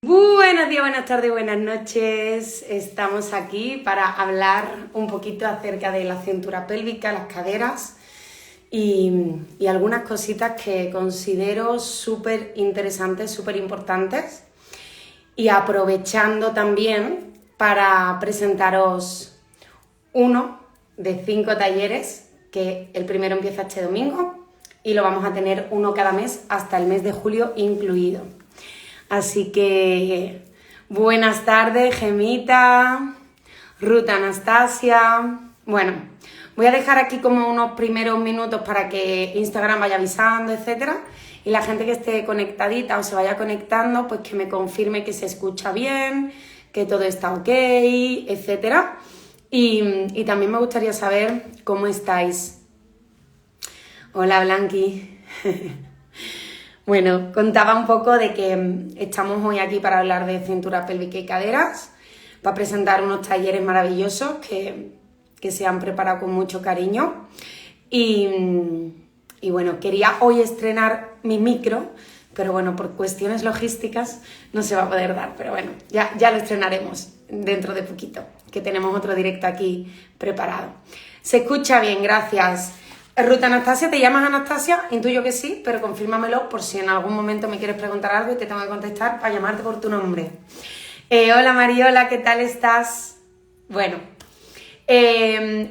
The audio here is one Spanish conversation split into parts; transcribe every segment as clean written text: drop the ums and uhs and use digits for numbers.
Buenos días, buenas tardes, buenas noches. Estamos aquí para hablar un poquito acerca de la cintura pélvica, las caderas y algunas cositas que considero súper interesantes, súper importantes. Y aprovechando también para presentaros uno de 5 talleres, que el primero empieza este domingo y lo vamos a tener uno cada mes hasta el mes de julio incluido. Así que buenas tardes, Gemita, Ruth Anastasia. Bueno, voy a dejar aquí como unos primeros minutos para que Instagram vaya avisando, etcétera. Y la gente que esté conectadita o se vaya conectando, pues que me confirme que se escucha bien, que todo está ok, etcétera. Y también me gustaría saber cómo estáis. Hola, Blanqui. Bueno, contaba un poco de que estamos hoy aquí para hablar de cintura pélvica y caderas, para presentar unos talleres maravillosos que se han preparado con mucho cariño. Y bueno, quería hoy estrenar mi micro, pero bueno, por cuestiones logísticas no se va a poder dar. Pero bueno, ya lo estrenaremos dentro de poquito, que tenemos otro directo aquí preparado. Se escucha bien, gracias. Ruth Anastasia, ¿te llamas Anastasia? Intuyo que sí, pero confírmamelo por si en algún momento me quieres preguntar algo y te tengo que contestar para llamarte por tu nombre. Hola Mariola, ¿qué tal estás? Bueno,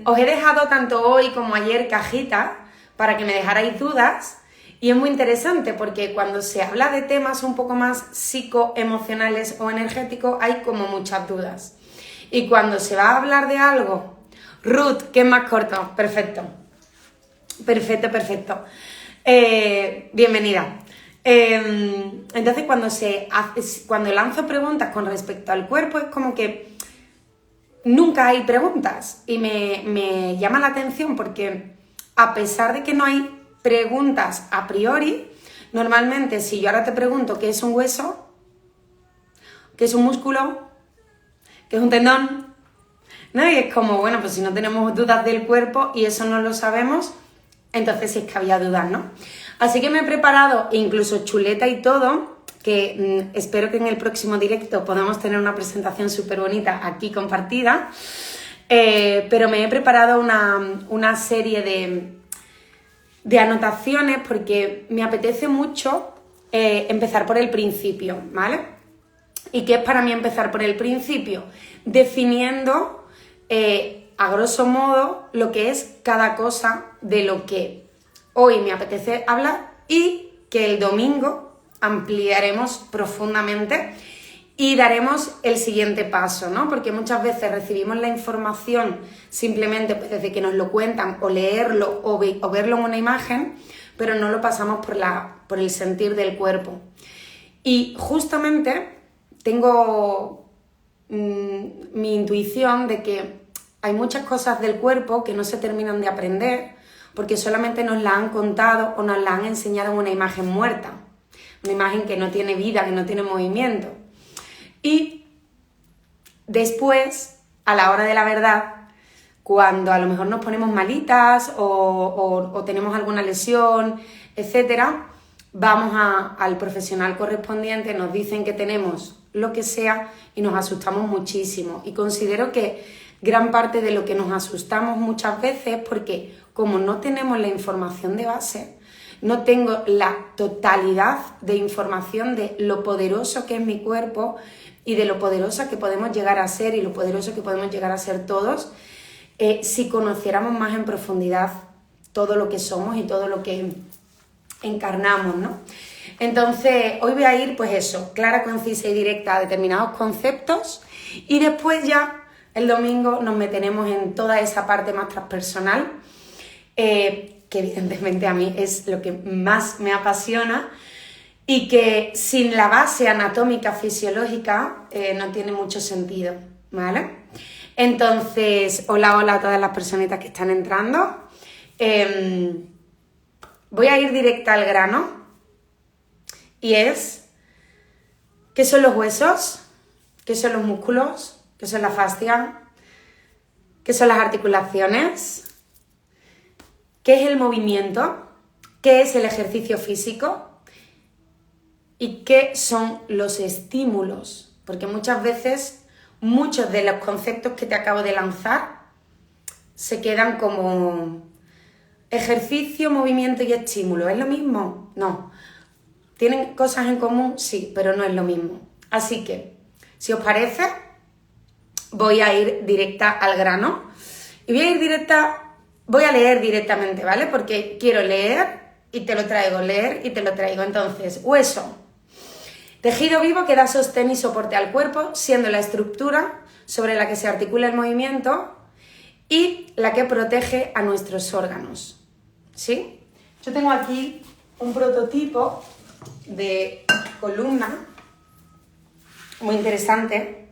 os he dejado tanto hoy como ayer cajita para que me dejarais dudas y es muy interesante porque cuando se habla de temas un poco más psicoemocionales o energéticos hay como muchas dudas. Y cuando se va a hablar de algo, Ruth, que es más corto, perfecto. Perfecto. Bienvenida. Entonces, cuando lanzo preguntas con respecto al cuerpo, es como que nunca hay preguntas. Y me llama la atención porque, a pesar de que no hay preguntas a priori, normalmente, si yo ahora te pregunto qué es un hueso, qué es un músculo, qué es un tendón, ¿no? Y es como, bueno, pues si no tenemos dudas del cuerpo y eso no lo sabemos, entonces sí es que había dudas, ¿no? Así que me he preparado, incluso chuleta y todo, que espero que en el próximo directo podamos tener una presentación súper bonita aquí compartida, pero me he preparado una serie de anotaciones porque me apetece mucho empezar por el principio, ¿vale? ¿Y qué es para mí empezar por el principio? Definiendo a grosso modo lo que es cada cosa de lo que hoy me apetece hablar y que el domingo ampliaremos profundamente y daremos el siguiente paso, ¿no? Porque muchas veces recibimos la información simplemente pues, desde que nos lo cuentan o leerlo o verlo en una imagen, pero no lo pasamos por el sentir del cuerpo. Y justamente tengo mi intuición de que hay muchas cosas del cuerpo que no se terminan de aprender porque solamente nos la han contado o nos la han enseñado en una imagen muerta, una imagen que no tiene vida, que no tiene movimiento. Y después, a la hora de la verdad, cuando a lo mejor nos ponemos malitas o tenemos alguna lesión, etcétera, vamos al profesional correspondiente, nos dicen que tenemos lo que sea y nos asustamos muchísimo. Y considero que gran parte de lo que nos asustamos muchas veces porque como no tenemos la información de base, no tengo la totalidad de información de lo poderoso que es mi cuerpo y de lo poderosa que podemos llegar a ser y lo poderoso que podemos llegar a ser todos, si conociéramos más en profundidad todo lo que somos y todo lo que encarnamos, ¿no? Entonces, hoy voy a ir, pues eso, clara, concisa y directa a determinados conceptos y después ya el domingo nos meteremos en toda esa parte más transpersonal, que evidentemente a mí es lo que más me apasiona y que sin la base anatómica fisiológica no tiene mucho sentido, ¿vale? Entonces, hola a todas las personitas que están entrando. Voy a ir directa al grano y es, ¿qué son los huesos? ¿Qué son los músculos? ¿Qué son la fascia? ¿Qué son las articulaciones? ¿Qué es el movimiento? ¿Qué es el ejercicio físico? y qué son los estímulos, porque muchas veces muchos de los conceptos que te acabo de lanzar se quedan como ejercicio, movimiento y estímulo. ¿Es lo mismo? No. ¿Tienen cosas en común? Sí, pero no es lo mismo. Así que, si os parece, voy a ir directa al grano y voy a leer directamente, ¿vale? Porque quiero leer y te lo traigo, leer y te lo traigo. Entonces, hueso. Tejido vivo que da sostén y soporte al cuerpo, siendo la estructura sobre la que se articula el movimiento y la que protege a nuestros órganos. ¿Sí? Yo tengo aquí un prototipo de columna muy interesante,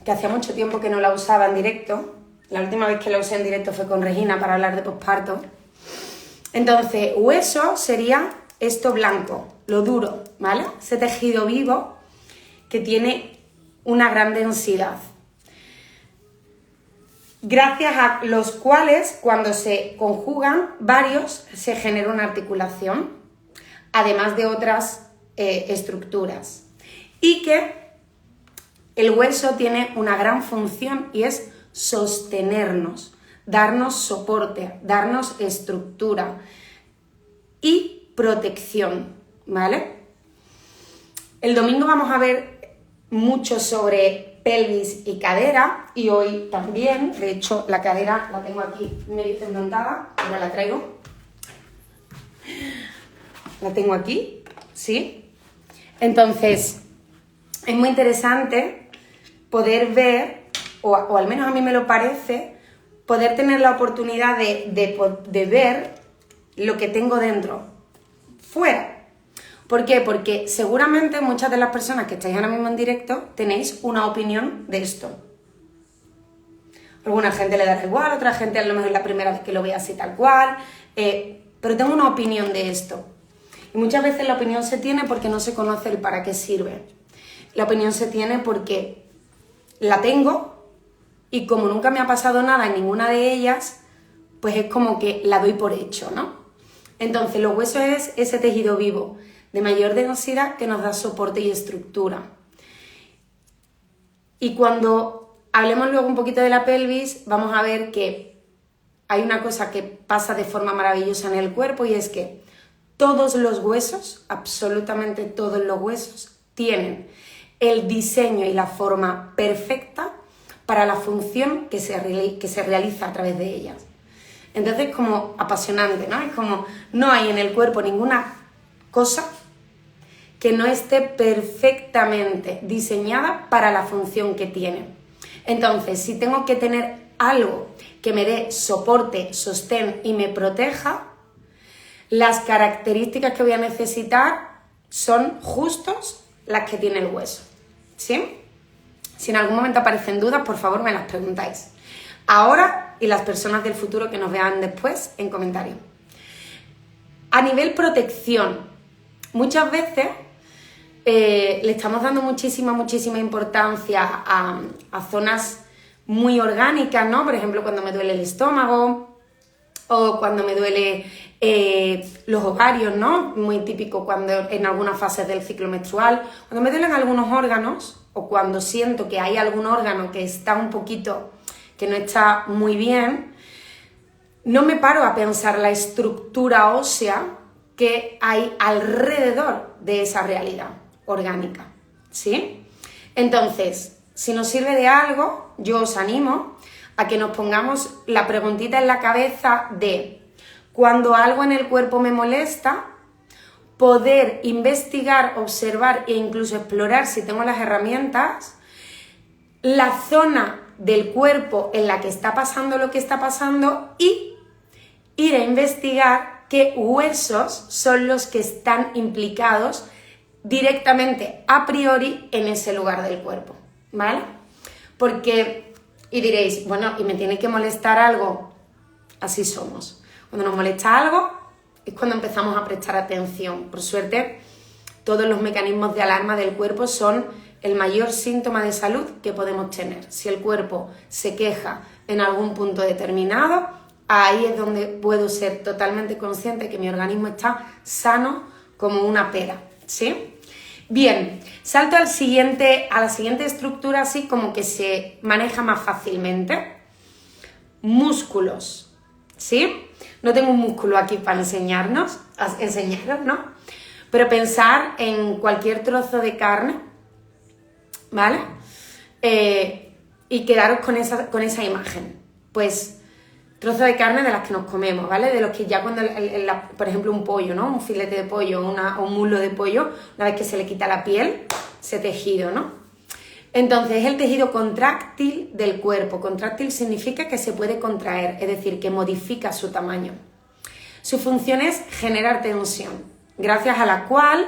que hacía mucho tiempo que no la usaba en directo. La última vez que la usé en directo fue con Regina para hablar de posparto. Entonces, hueso sería esto blanco, lo duro, ¿vale? Ese tejido vivo que tiene una gran densidad, gracias a los cuales, cuando se conjugan varios, se genera una articulación, además de otras estructuras. Y que el hueso tiene una gran función y es sostenernos, darnos soporte, darnos estructura y protección, ¿vale? El domingo vamos a ver mucho sobre pelvis y cadera y hoy también, de hecho la cadera la tengo aquí medio desmontada, ahora la traigo. La tengo aquí, ¿sí? Entonces, es muy interesante poder ver, o al menos a mí me lo parece, poder tener la oportunidad de ver lo que tengo dentro, fuera. ¿Por qué? Porque seguramente muchas de las personas que estáis ahora mismo en directo tenéis una opinión de esto. Alguna gente le dará igual, otra gente a lo mejor es la primera vez que lo ve así tal cual, pero tengo una opinión de esto. Y muchas veces la opinión se tiene porque no se conoce el para qué sirve. La opinión se tiene porque la tengo y como nunca me ha pasado nada en ninguna de ellas, pues es como que la doy por hecho, ¿no? Entonces, los huesos es ese tejido vivo de mayor densidad que nos da soporte y estructura. Y cuando hablemos luego un poquito de la pelvis, vamos a ver que hay una cosa que pasa de forma maravillosa en el cuerpo y es que todos los huesos, absolutamente todos los huesos, tienen el diseño y la forma perfecta para la función que se realiza a través de ellas. Entonces es como apasionante, ¿no? Es como no hay en el cuerpo ninguna cosa que no esté perfectamente diseñada para la función que tiene. Entonces, si tengo que tener algo que me dé soporte, sostén y me proteja, las características que voy a necesitar son justos las que tiene el hueso, ¿sí? Si en algún momento aparecen dudas, por favor me las preguntáis. Ahora y las personas del futuro que nos vean después en comentarios. A nivel protección, muchas veces le estamos dando muchísima importancia a zonas muy orgánicas, ¿no? Por ejemplo, cuando me duele el estómago o cuando me duele los ovarios, ¿no? Muy típico cuando en algunas fases del ciclo menstrual. Cuando me duelen algunos órganos o cuando siento que hay algún órgano que está un poquito, que no está muy bien, no me paro a pensar la estructura ósea que hay alrededor de esa realidad orgánica, ¿sí? Entonces, si nos sirve de algo, yo os animo a que nos pongamos la preguntita en la cabeza de cuando algo en el cuerpo me molesta, poder investigar, observar e incluso explorar, si tengo las herramientas, la zona del cuerpo en la que está pasando lo que está pasando y ir a investigar qué huesos son los que están implicados directamente, a priori, en ese lugar del cuerpo, ¿vale? Porque, y diréis, bueno, ¿y me tiene que molestar algo? Así somos. Cuando nos molesta algo es cuando empezamos a prestar atención. Por suerte, todos los mecanismos de alarma del cuerpo son el mayor síntoma de salud que podemos tener. Si el cuerpo se queja en algún punto determinado, ahí es donde puedo ser totalmente consciente que mi organismo está sano como una pera, ¿sí? Bien, salto a la siguiente estructura, así como que se maneja más fácilmente. Músculos, ¿sí? No tengo un músculo aquí para enseñaros, ¿no? Pero pensar en cualquier trozo de carne, ¿vale? Y quedaros con esa imagen. Pues trozo de carne de las que nos comemos, ¿vale? De los que ya cuando, por ejemplo, un pollo, ¿no? Un filete de pollo o un muslo de pollo, una vez que se le quita la piel, ese tejido, ¿no? Entonces, es el tejido contráctil del cuerpo. Contráctil significa que se puede contraer, es decir, que modifica su tamaño. Su función es generar tensión, gracias a la cual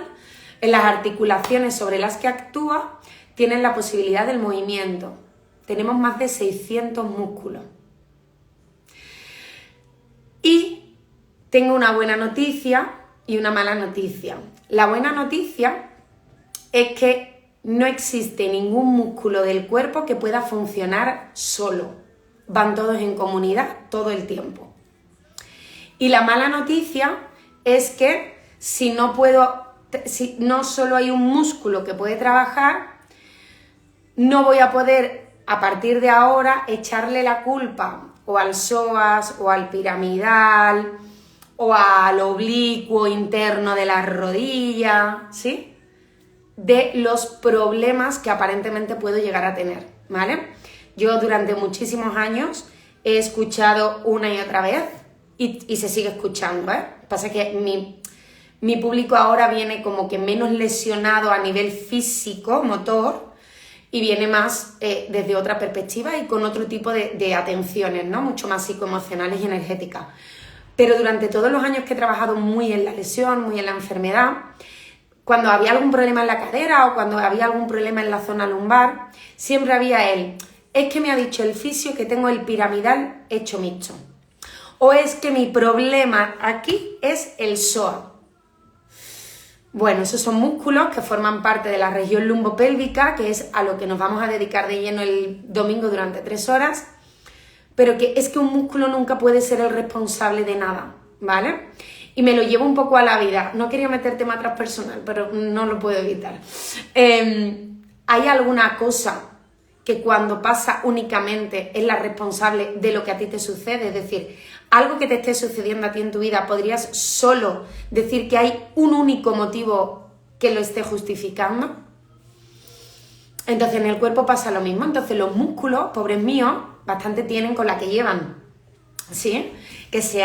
en las articulaciones sobre las que actúa tienen la posibilidad del movimiento. Tenemos más de 600 músculos. Y tengo una buena noticia y una mala noticia. La buena noticia es que no existe ningún músculo del cuerpo que pueda funcionar solo. Van todos en comunidad todo el tiempo. Y la mala noticia es que si no solo hay un músculo que puede trabajar, no voy a poder a partir de ahora echarle la culpa o al psoas o al piramidal o al oblicuo interno de la rodilla, ¿sí? De los problemas que aparentemente puedo llegar a tener, ¿vale? Yo durante muchísimos años he escuchado una y otra vez y se sigue escuchando, ¿eh? Pasa que mi público ahora viene como que menos lesionado a nivel físico, motor, y viene más desde otra perspectiva y con otro tipo de atenciones, ¿no? Mucho más psicoemocionales y energéticas. Pero durante todos los años que he trabajado muy en la lesión, muy en la enfermedad, cuando había algún problema en la cadera o cuando había algún problema en la zona lumbar, siempre había es que me ha dicho el fisio que tengo el piramidal hecho mixto. O es que mi problema aquí es el psoas. Bueno, esos son músculos que forman parte de la región lumbopélvica, que es a lo que nos vamos a dedicar de lleno el domingo durante 3 horas, pero que es que un músculo nunca puede ser el responsable de nada, ¿vale? Y me lo llevo un poco a la vida. No quería meter tema transpersonal, pero no lo puedo evitar. ¿Hay alguna cosa que cuando pasa únicamente es la responsable de lo que a ti te sucede? Es decir, algo que te esté sucediendo a ti en tu vida, ¿podrías solo decir que hay un único motivo que lo esté justificando? Entonces en el cuerpo pasa lo mismo. Entonces los músculos, pobres míos, bastante tienen con la que llevan, ¿sí? Que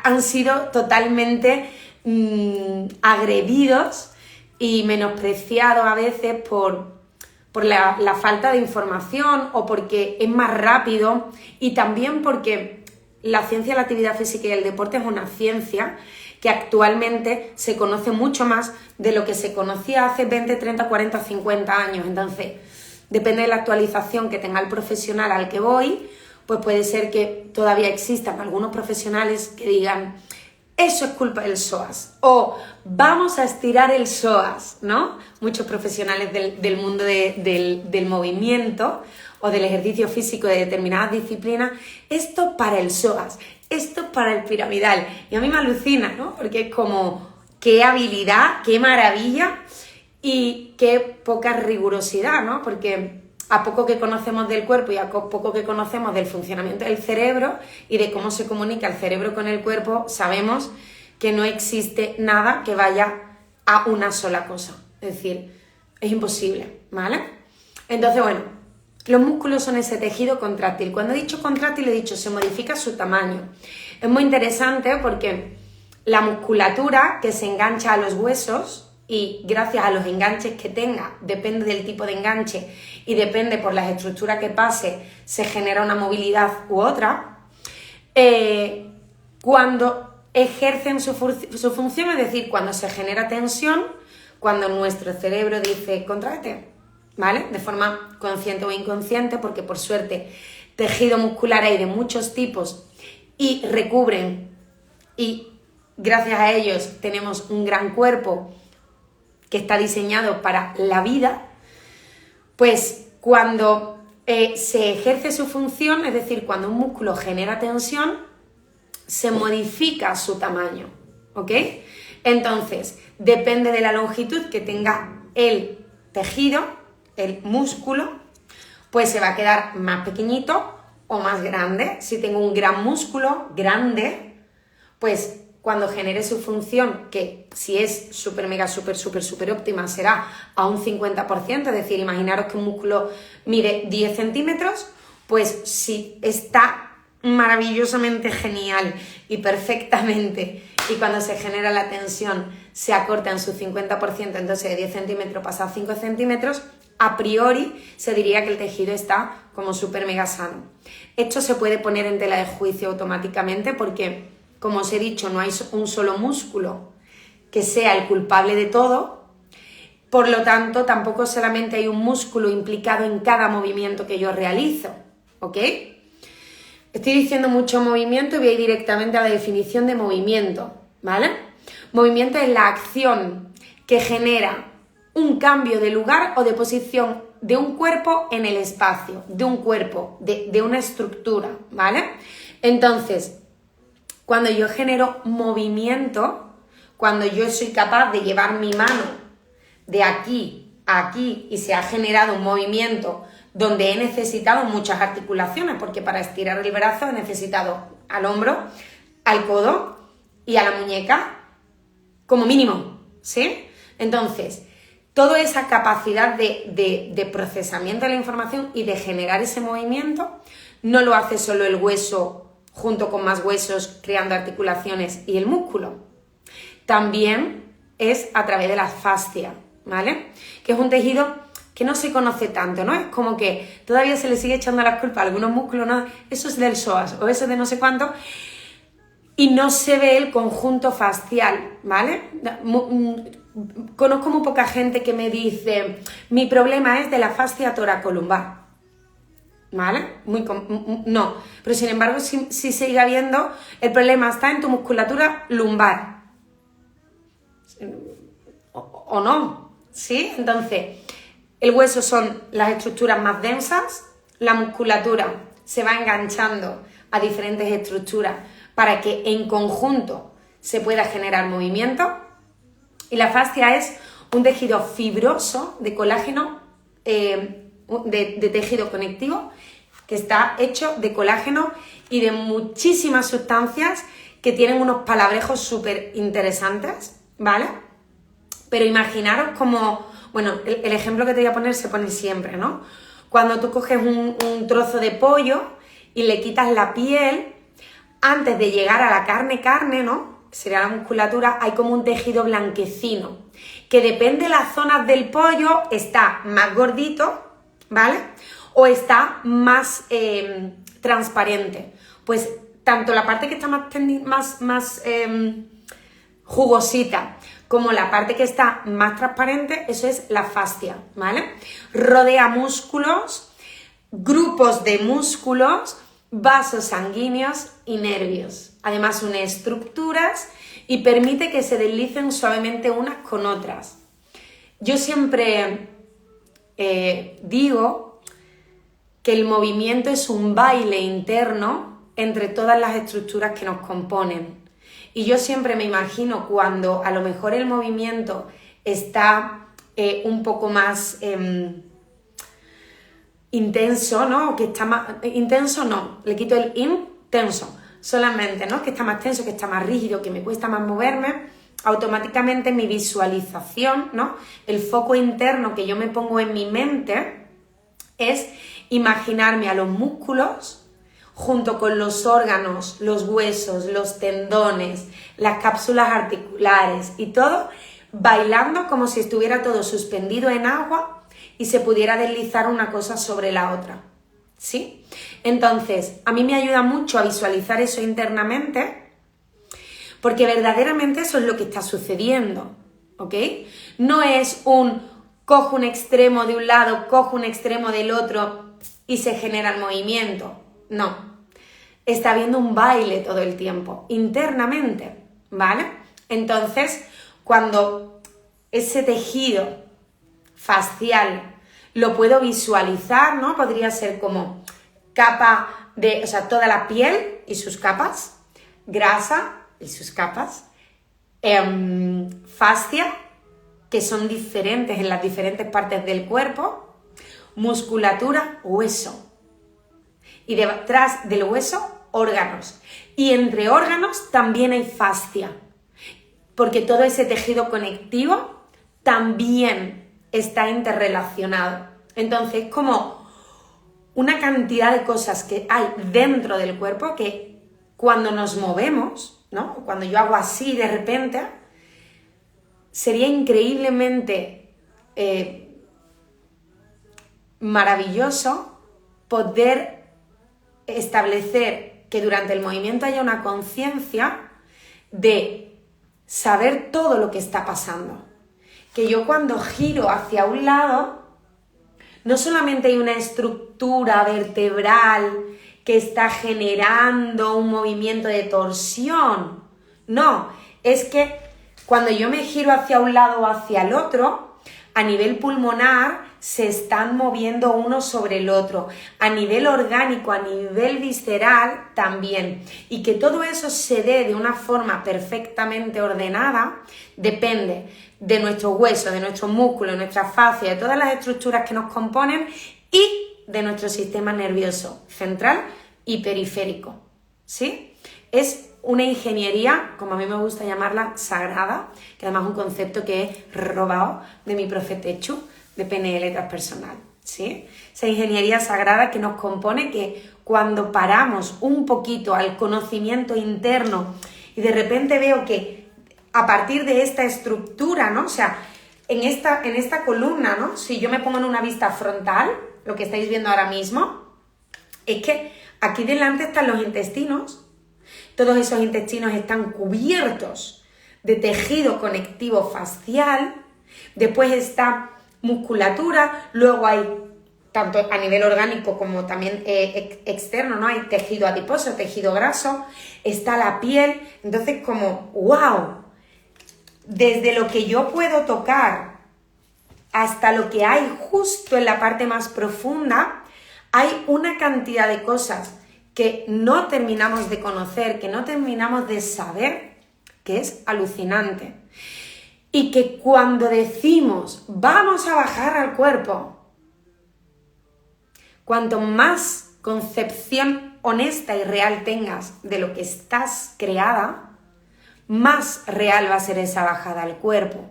han sido totalmente agredidos y menospreciados a veces por la falta de información o porque es más rápido y también porque la ciencia de la actividad física y el deporte es una ciencia que actualmente se conoce mucho más de lo que se conocía hace 20, 30, 40, 50 años. Entonces, depende de la actualización que tenga el profesional al que voy, pues puede ser que todavía existan algunos profesionales que digan eso es culpa del psoas o vamos a estirar el psoas, ¿no? Muchos profesionales del mundo del movimiento o del ejercicio físico de determinadas disciplinas, esto para el psoas, esto para el piramidal. Y a mí me alucina, ¿no? Porque es como qué habilidad, qué maravilla y qué poca rigurosidad, ¿no? Porque a poco que conocemos del cuerpo y a poco que conocemos del funcionamiento del cerebro y de cómo se comunica el cerebro con el cuerpo, sabemos que no existe nada que vaya a una sola cosa. Es decir, es imposible, ¿vale? Entonces, bueno, los músculos son ese tejido contráctil. Cuando he dicho contráctil, he dicho se modifica su tamaño. Es muy interesante porque la musculatura que se engancha a los huesos y gracias a los enganches que tenga, depende del tipo de enganche y depende por las estructuras que pase, se genera una movilidad u otra. Cuando ejercen su función, es decir, cuando se genera tensión, cuando nuestro cerebro dice contráete, ¿vale? De forma consciente o inconsciente, porque por suerte tejido muscular hay de muchos tipos y recubren y gracias a ellos tenemos un gran cuerpo que está diseñado para la vida, pues cuando se ejerce su función, es decir, cuando un músculo genera tensión, se modifica su tamaño, ¿ok? Entonces, depende de la longitud que tenga el tejido, el músculo, pues se va a quedar más pequeñito o más grande. Si tengo un gran músculo, grande, pues cuando genere su función, que si es súper, mega, súper óptima, será a un 50%, es decir, imaginaros que un músculo mide 10 centímetros, pues si está maravillosamente genial y perfectamente, y cuando se genera la tensión se acorta en su 50%, entonces de 10 centímetros pasa a 5 centímetros, a priori se diría que el tejido está como súper mega sano. Esto se puede poner en tela de juicio automáticamente porque, como os he dicho, no hay un solo músculo que sea el culpable de todo, por lo tanto tampoco solamente hay un músculo implicado en cada movimiento que yo realizo, ¿ok? Estoy diciendo mucho movimiento y voy a ir directamente a la definición de movimiento, ¿vale? Movimiento es la acción que genera un cambio de lugar o de posición de un cuerpo en el espacio, de un cuerpo, de una estructura, ¿vale? Entonces, cuando yo genero movimiento, cuando yo soy capaz de llevar mi mano de aquí a aquí y se ha generado un movimiento donde he necesitado muchas articulaciones, porque para estirar el brazo he necesitado al hombro, al codo y a la muñeca, como mínimo, ¿sí? Entonces, toda esa capacidad de procesamiento de la información y de generar ese movimiento no lo hace solo el hueso junto con más huesos creando articulaciones y el músculo. También es a través de la fascia, ¿vale? Que es un tejido que no se conoce tanto, ¿no? Es como que todavía se le sigue echando la culpa a algunos músculos, ¿no? Eso es del psoas o eso es de no sé cuánto, y no se ve el conjunto fascial, ¿vale? Conozco muy poca gente que me dice, mi problema es de la fascia toracolumbar, ¿vale? No, pero sin embargo si sigue habiendo, el problema está en tu musculatura lumbar, o no, ¿sí? Entonces, el hueso son las estructuras más densas, la musculatura se va enganchando a diferentes estructuras para que en conjunto se pueda generar movimiento, y la fascia es un tejido fibroso de colágeno, de tejido conectivo, que está hecho de colágeno y de muchísimas sustancias que tienen unos palabrejos súper interesantes, ¿vale? Pero imaginaros como, bueno, el ejemplo que te voy a poner se pone siempre, ¿no? Cuando tú coges un trozo de pollo y le quitas la piel, antes de llegar a la carne, ¿no? Sería la musculatura, hay como un tejido blanquecino, que depende de las zonas del pollo, está más gordito, ¿vale? O está más transparente. Pues tanto la parte que está más jugosita como la parte que está más transparente, eso es la fascia, ¿vale? Rodea músculos, grupos de músculos, vasos sanguíneos y nervios. Además une estructuras y permite que se deslicen suavemente unas con otras. Yo siempre digo que el movimiento es un baile interno entre todas las estructuras que nos componen. Y yo siempre me imagino cuando a lo mejor el movimiento está un poco más intenso, ¿no? Que está más intenso, no, le quito el intenso, solamente, ¿no? Que está más tenso, que está más rígido, que me cuesta más moverme, automáticamente mi visualización, ¿no? El foco interno que yo me pongo en mi mente es imaginarme a los músculos junto con los órganos, los huesos, los tendones, las cápsulas articulares y todo, bailando como si estuviera todo suspendido en agua y se pudiera deslizar una cosa sobre la otra, ¿sí? Entonces, a mí me ayuda mucho a visualizar eso internamente, porque verdaderamente eso es lo que está sucediendo, ¿ok? No es cojo un extremo de un lado, cojo un extremo del otro y se genera el movimiento, no. Está habiendo un baile todo el tiempo, internamente, ¿vale? Entonces, cuando ese tejido fascial lo puedo visualizar, ¿no? Podría ser como capa toda la piel y sus capas, grasa y sus capas, fascia, que son diferentes en las diferentes partes del cuerpo, musculatura, hueso. Y detrás del hueso, órganos. Y entre órganos también hay fascia, porque todo ese tejido conectivo también está interrelacionado. Entonces, como una cantidad de cosas que hay dentro del cuerpo que cuando nos movemos, ¿no? Cuando yo hago así de repente, sería increíblemente maravilloso poder establecer que durante el movimiento haya una conciencia de saber todo lo que está pasando. Que yo cuando giro hacia un lado, no solamente hay una estructura vertebral que está generando un movimiento de torsión, no, es que cuando yo me giro hacia un lado o hacia el otro, a nivel pulmonar se están moviendo uno sobre el otro, a nivel orgánico, a nivel visceral también. Y que todo eso se dé de una forma perfectamente ordenada depende de nuestros huesos, de nuestros músculos, de nuestra fascia, de todas las estructuras que nos componen y de nuestro sistema nervioso central y periférico, ¿sí? Es una ingeniería, como a mí me gusta llamarla, sagrada, que además es un concepto que he robado de mi profe Techu, de PNL transpersonal, ¿sí? Esa ingeniería sagrada que nos compone, que cuando paramos un poquito al conocimiento interno y de repente veo que a partir de esta estructura, ¿no? O sea, en esta columna, ¿no? Si yo me pongo en una vista frontal, lo que estáis viendo ahora mismo, es que aquí delante están los intestinos. Todos esos intestinos están cubiertos de tejido conectivo fascial. Después está musculatura, luego hay, tanto a nivel orgánico como también externo, ¿no? Hay tejido adiposo, tejido graso, está la piel. Entonces, como, ¡wow! Desde lo que yo puedo tocar hasta lo que hay justo en la parte más profunda, hay una cantidad de cosas que no terminamos de conocer, que no terminamos de saber, que es alucinante. Y que cuando decimos, vamos a bajar al cuerpo, cuanto más concepción honesta y real tengas de lo que estás creada, más real va a ser esa bajada al cuerpo.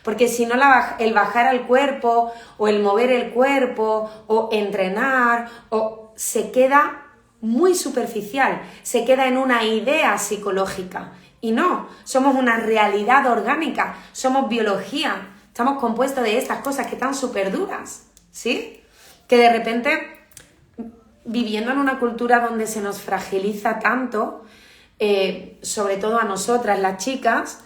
Porque si no, el bajar al cuerpo, o el mover el cuerpo, o entrenar, o se queda muy superficial, se queda en una idea psicológica. Y no, somos una realidad orgánica, somos biología, estamos compuestos de estas cosas que están súper duras, ¿sí? Que de repente, viviendo en una cultura donde se nos fragiliza tanto, sobre todo a nosotras, las chicas,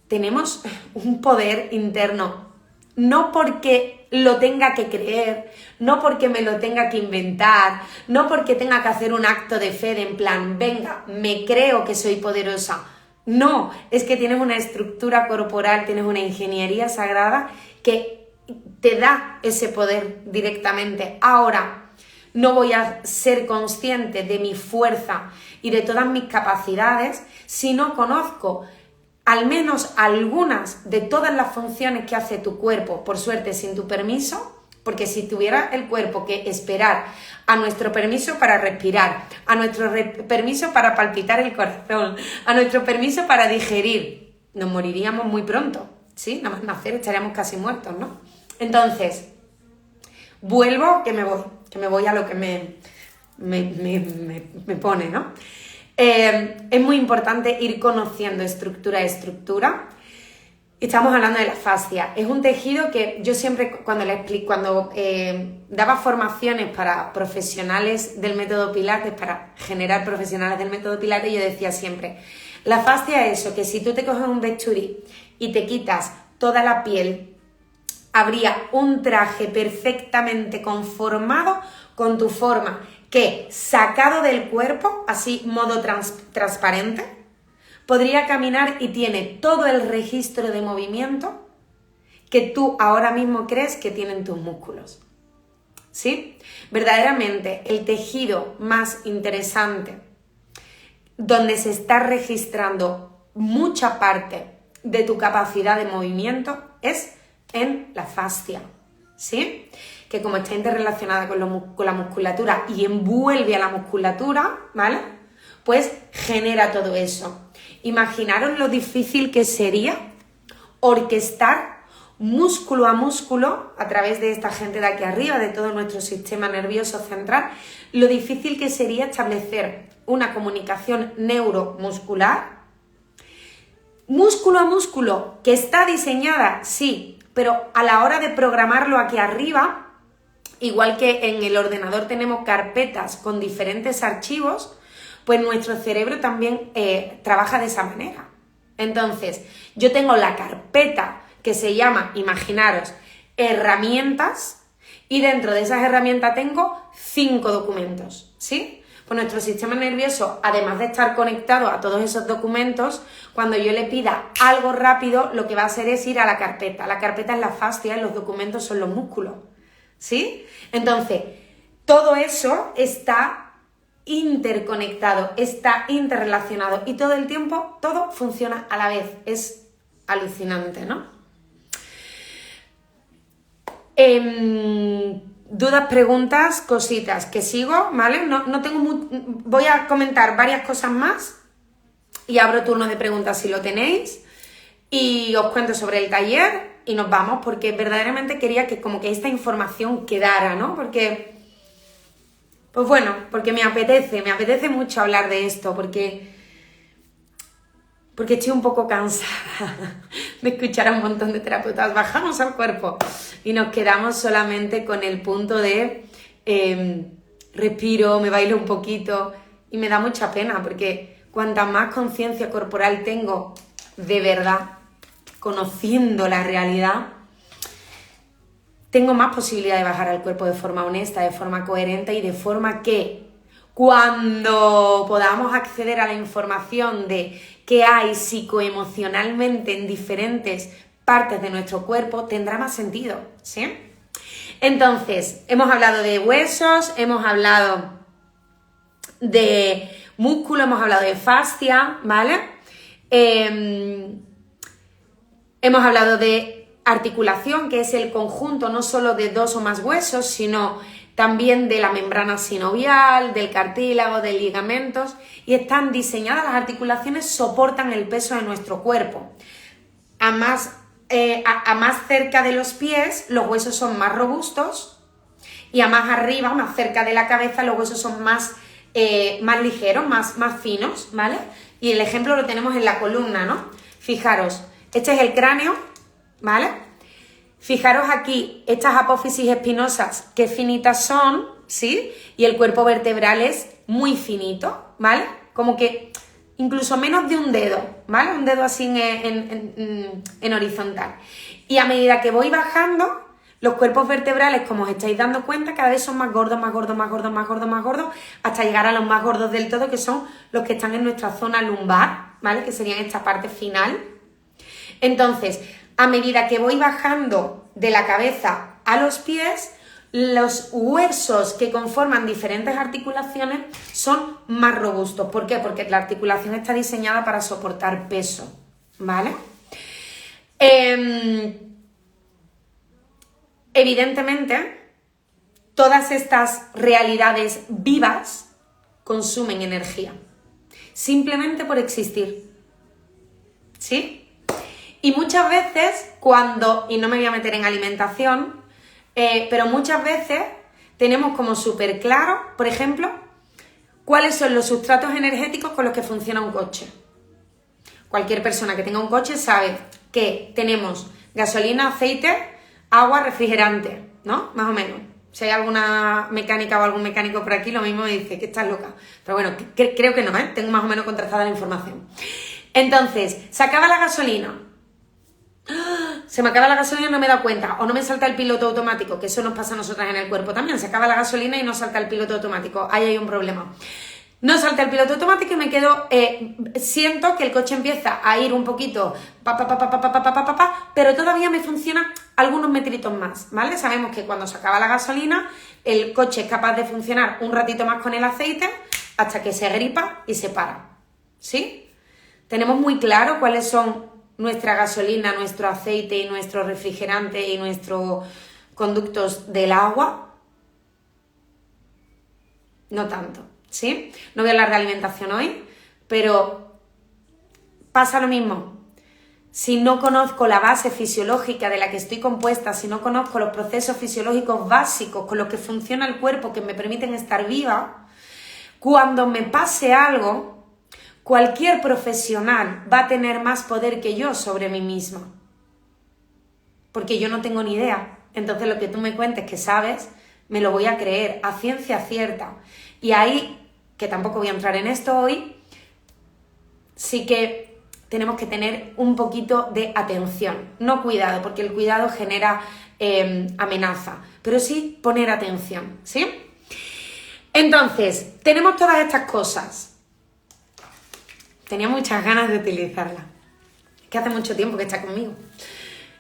tenemos un poder interno, no porque lo tenga que creer, no porque me lo tenga que inventar, no porque tenga que hacer un acto de fe de en plan, venga, me creo que soy poderosa. No, es que tienes una estructura corporal, tienes una ingeniería sagrada que te da ese poder directamente. Ahora, no voy a ser consciente de mi fuerza y de todas mis capacidades si no conozco al menos algunas de todas las funciones que hace tu cuerpo, por suerte sin tu permiso, porque si tuviera el cuerpo que esperar a nuestro permiso para respirar, a nuestro permiso para palpitar el corazón, a nuestro permiso para digerir, nos moriríamos muy pronto, ¿sí? Nada más nacer estaríamos casi muertos, ¿no? Entonces, vuelvo, que me voy a lo que me pone, ¿no? Es muy importante ir conociendo estructura a estructura. Estamos hablando de la fascia. Es un tejido que yo siempre, cuando daba formaciones para profesionales del método Pilates, para generar profesionales del método Pilates, yo decía siempre, la fascia es eso, que si tú te coges un bisturí y te quitas toda la piel, habría un traje perfectamente conformado con tu forma, que sacado del cuerpo, así modo transparente, podría caminar y tiene todo el registro de movimiento que tú ahora mismo crees que tienen tus músculos. ¿Sí? Verdaderamente el tejido más interesante donde se está registrando mucha parte de tu capacidad de movimiento es en la fascia, ¿sí? Que como está interrelacionada con la musculatura y envuelve a la musculatura, ¿vale? Pues genera todo eso. Imaginaros lo difícil que sería orquestar músculo a músculo a través de esta gente de aquí arriba, de todo nuestro sistema nervioso central, lo difícil que sería establecer una comunicación neuromuscular, músculo a músculo, que está diseñada, sí, pero a la hora de programarlo aquí arriba, igual que en el ordenador tenemos carpetas con diferentes archivos, pues nuestro cerebro también trabaja de esa manera. Entonces, yo tengo la carpeta que se llama, imaginaros, herramientas, y dentro de esas herramientas tengo 5 documentos, ¿sí? Pues nuestro sistema nervioso, además de estar conectado a todos esos documentos, cuando yo le pida algo rápido, lo que va a hacer es ir a la carpeta. La carpeta es la fascia y los documentos son los músculos, ¿sí? Entonces, todo eso está interconectado, está interrelacionado y todo el tiempo todo funciona a la vez. Es alucinante, ¿no? Dudas, preguntas, cositas, que sigo, ¿vale? No tengo voy a comentar varias cosas más y abro turno de preguntas si lo tenéis y os cuento sobre el taller y nos vamos porque verdaderamente quería que como que esta información quedara, ¿no? Porque, pues bueno, porque me apetece mucho hablar de esto porque estoy un poco cansada de escuchar a un montón de terapeutas. Bajamos al cuerpo y nos quedamos solamente con el punto de respiro, me bailo un poquito y me da mucha pena porque cuanta más conciencia corporal tengo de verdad, conociendo la realidad, tengo más posibilidad de bajar al cuerpo de forma honesta, de forma coherente y de forma que cuando podamos acceder a la información de qué hay psicoemocionalmente en diferentes partes de nuestro cuerpo, tendrá más sentido, ¿sí? Entonces, hemos hablado de huesos, hemos hablado de músculo, hemos hablado de fascia, ¿vale? Hemos hablado de articulación, que es el conjunto no solo de 2 o más huesos, sino también de la membrana sinovial, del cartílago, de ligamentos, y están diseñadas, las articulaciones soportan el peso de nuestro cuerpo. A más cerca de los pies, los huesos son más robustos, y a más arriba, más cerca de la cabeza, los huesos son más ligeros, más finos, ¿vale? Y el ejemplo lo tenemos en la columna, ¿no? Fijaros, este es el cráneo, ¿vale? Fijaros aquí, estas apófisis espinosas, qué finitas son, ¿sí? Y el cuerpo vertebral es muy finito, ¿vale? Como que incluso menos de un dedo, ¿vale? Un dedo así en horizontal. Y a medida que voy bajando, los cuerpos vertebrales, como os estáis dando cuenta, cada vez son más gordos, más gordos, más gordos, más gordos, más gordos, hasta llegar a los más gordos del todo, que son los que están en nuestra zona lumbar, ¿vale? Que serían esta parte final. Entonces, a medida que voy bajando de la cabeza a los pies, los huesos que conforman diferentes articulaciones son más robustos. ¿Por qué? Porque la articulación está diseñada para soportar peso, ¿vale? Evidentemente, todas estas realidades vivas consumen energía, simplemente por existir, ¿sí? Y muchas veces y no me voy a meter en alimentación, pero muchas veces tenemos como súper claro, por ejemplo, cuáles son los sustratos energéticos con los que funciona un coche. Cualquier persona que tenga un coche sabe que tenemos gasolina, aceite, agua, refrigerante, ¿no? Más o menos. Si hay alguna mecánica o algún mecánico por aquí, lo mismo me dice que estás loca. Pero bueno, creo que no, ¿eh? Tengo más o menos contrastada la información. Entonces, se acaba la gasolina. Se me acaba la gasolina y no me he dado cuenta, o no me salta el piloto automático, que eso nos pasa a nosotras en el cuerpo también, se acaba la gasolina y no salta el piloto automático, ahí hay un problema. No salta el piloto automático y me quedo, siento que el coche empieza a ir un poquito, pero todavía me funciona algunos metritos más, ¿vale? Sabemos que cuando se acaba la gasolina, el coche es capaz de funcionar un ratito más con el aceite hasta que se gripa y se para, ¿sí? Tenemos muy claro cuáles son nuestra gasolina, nuestro aceite y nuestro refrigerante y nuestros conductos del agua. No tanto, ¿sí? No voy a hablar de alimentación hoy, pero pasa lo mismo. Si no conozco la base fisiológica de la que estoy compuesta, si no conozco los procesos fisiológicos básicos con los que funciona el cuerpo que me permiten estar viva, cuando me pase algo, cualquier profesional va a tener más poder que yo sobre mí misma. Porque yo no tengo ni idea. Entonces lo que tú me cuentes que sabes, me lo voy a creer a ciencia cierta. Y ahí, que tampoco voy a entrar en esto hoy, sí que tenemos que tener un poquito de atención. No cuidado, porque el cuidado genera amenaza, pero sí poner atención, ¿sí? Entonces, tenemos todas estas cosas. Tenía muchas ganas de utilizarla. Es que hace mucho tiempo que está conmigo.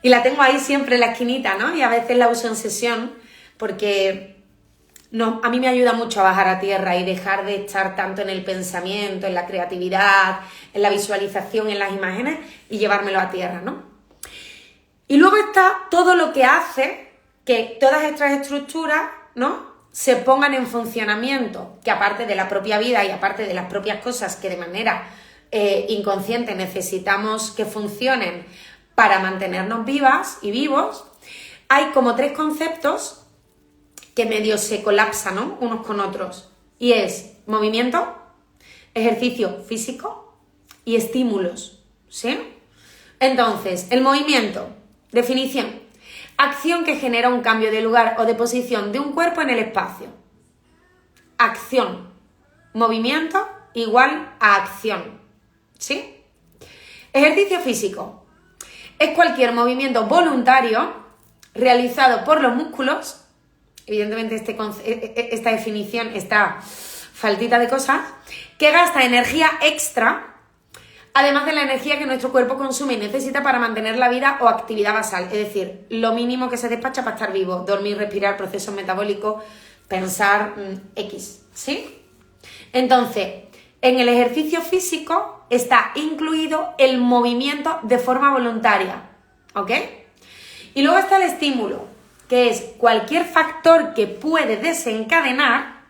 Y la tengo ahí siempre en la esquinita, ¿no? Y a veces la uso en sesión porque a mí me ayuda mucho a bajar a tierra y dejar de estar tanto en el pensamiento, en la creatividad, en la visualización, en las imágenes y llevármelo a tierra, ¿no? Y luego está todo lo que hace que todas estas estructuras, ¿no?, se pongan en funcionamiento, que aparte de la propia vida y aparte de las propias cosas que de manera inconsciente necesitamos que funcionen para mantenernos vivas y vivos, hay como 3 conceptos que medio se colapsan, ¿no?, unos con otros. Y es movimiento, ejercicio físico y estímulos, ¿sí? Entonces, el movimiento, definición: acción que genera un cambio de lugar o de posición de un cuerpo en el espacio. Acción, movimiento igual a acción, ¿sí? Ejercicio físico es cualquier movimiento voluntario realizado por los músculos. Evidentemente esta definición está faltita de cosas, que gasta energía extra, además de la energía que nuestro cuerpo consume y necesita para mantener la vida o actividad basal, es decir, lo mínimo que se despacha para estar vivo: dormir, respirar, procesos metabólicos, pensar, X, ¿sí? Entonces, en el ejercicio físico está incluido el movimiento de forma voluntaria, ¿ok? Y luego está el estímulo, que es cualquier factor que puede desencadenar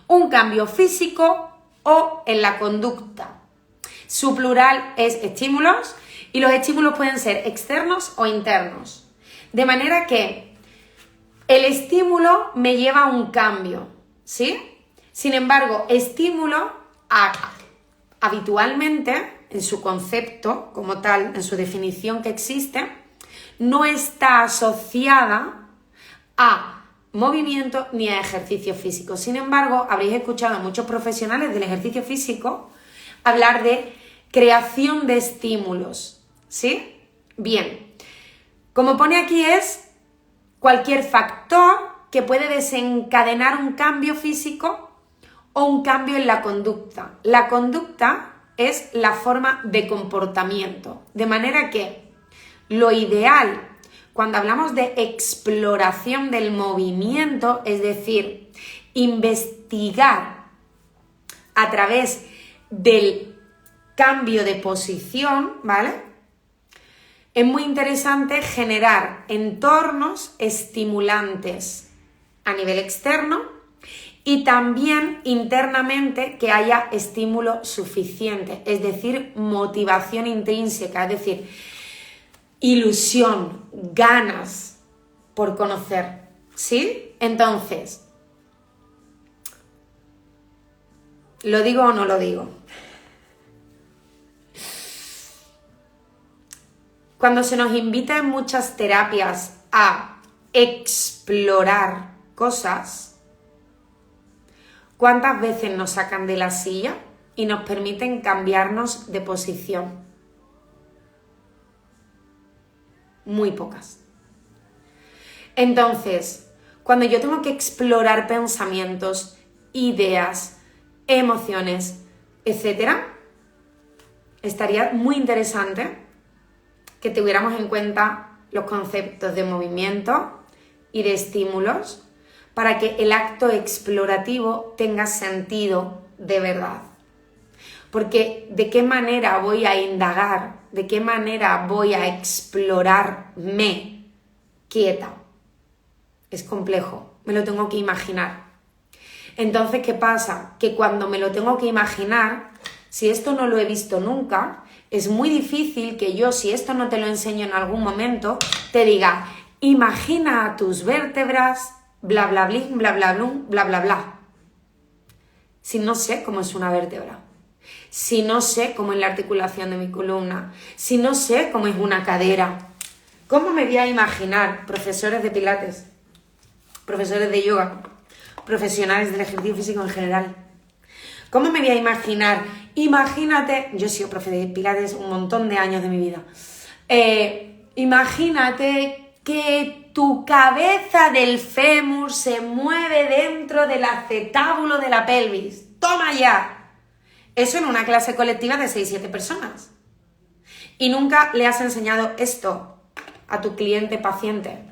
un cambio físico o en la conducta. Su plural es estímulos y los estímulos pueden ser externos o internos. De manera que el estímulo me lleva a un cambio, ¿sí? Sin embargo, estímulo habitualmente, en su concepto como tal, en su definición que existe, no está asociada a movimiento ni a ejercicio físico. Sin embargo, habréis escuchado a muchos profesionales del ejercicio físico hablar de creación de estímulos, ¿sí? Bien, como pone aquí, es cualquier factor que puede desencadenar un cambio físico o un cambio en la conducta. La conducta es la forma de comportamiento, de manera que lo ideal cuando hablamos de exploración del movimiento, es decir, investigar a través del cambio de posición, ¿vale? Es muy interesante generar entornos estimulantes a nivel externo y también internamente que haya estímulo suficiente, es decir, motivación intrínseca, es decir, ilusión, ganas por conocer, ¿sí? Entonces, ¿lo digo o no lo digo? Cuando se nos invita en muchas terapias a explorar cosas, ¿cuántas veces nos sacan de la silla y nos permiten cambiarnos de posición? Muy pocas. Entonces, cuando yo tengo que explorar pensamientos, ideas, emociones, etc., estaría muy interesante que tuviéramos en cuenta los conceptos de movimiento y de estímulos para que el acto explorativo tenga sentido de verdad. Porque ¿de qué manera voy a indagar? ¿De qué manera voy a explorarme quieta? Es complejo, me lo tengo que imaginar. Entonces, ¿qué pasa? Que cuando me lo tengo que imaginar, si esto no lo he visto nunca, es muy difícil que yo, si esto no te lo enseño en algún momento, te diga, imagina a tus vértebras, bla, bla, blin, bla, bla, blum, bla, bla, bla. Si no sé cómo es una vértebra, si no sé cómo es la articulación de mi columna, si no sé cómo es una cadera, ¿cómo me voy a imaginar profesores de pilates, profesores de yoga, profesionales del ejercicio físico en general? ¿Cómo me voy a imaginar? Imagínate, yo he sido profe de pilates un montón de años de mi vida. Imagínate que tu cabeza del fémur se mueve dentro del acetábulo de la pelvis. ¡Toma ya! Eso en una clase colectiva de 6-7 personas. Y nunca le has enseñado esto a tu cliente paciente.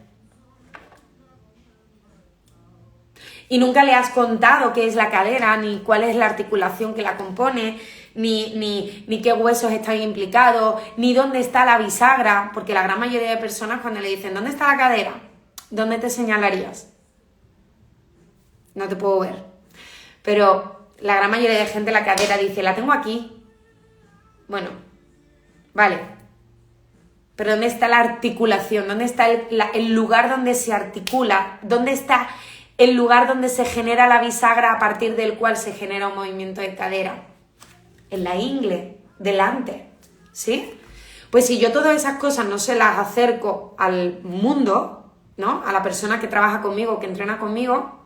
Y nunca le has contado qué es la cadera, ni cuál es la articulación que la compone, ni qué huesos están implicados, ni dónde está la bisagra, porque la gran mayoría de personas cuando le dicen ¿dónde está la cadera? ¿Dónde te señalarías? No te puedo ver. Pero la gran mayoría de gente la cadera dice, la tengo aquí. Bueno, vale. Pero ¿dónde está la articulación? ¿Dónde está el lugar donde se articula? ¿Dónde está el lugar donde se genera la bisagra a partir del cual se genera un movimiento de cadera? En la ingle, delante, ¿sí? Pues si yo todas esas cosas no se las acerco al mundo, ¿no? A la persona que trabaja conmigo, que entrena conmigo,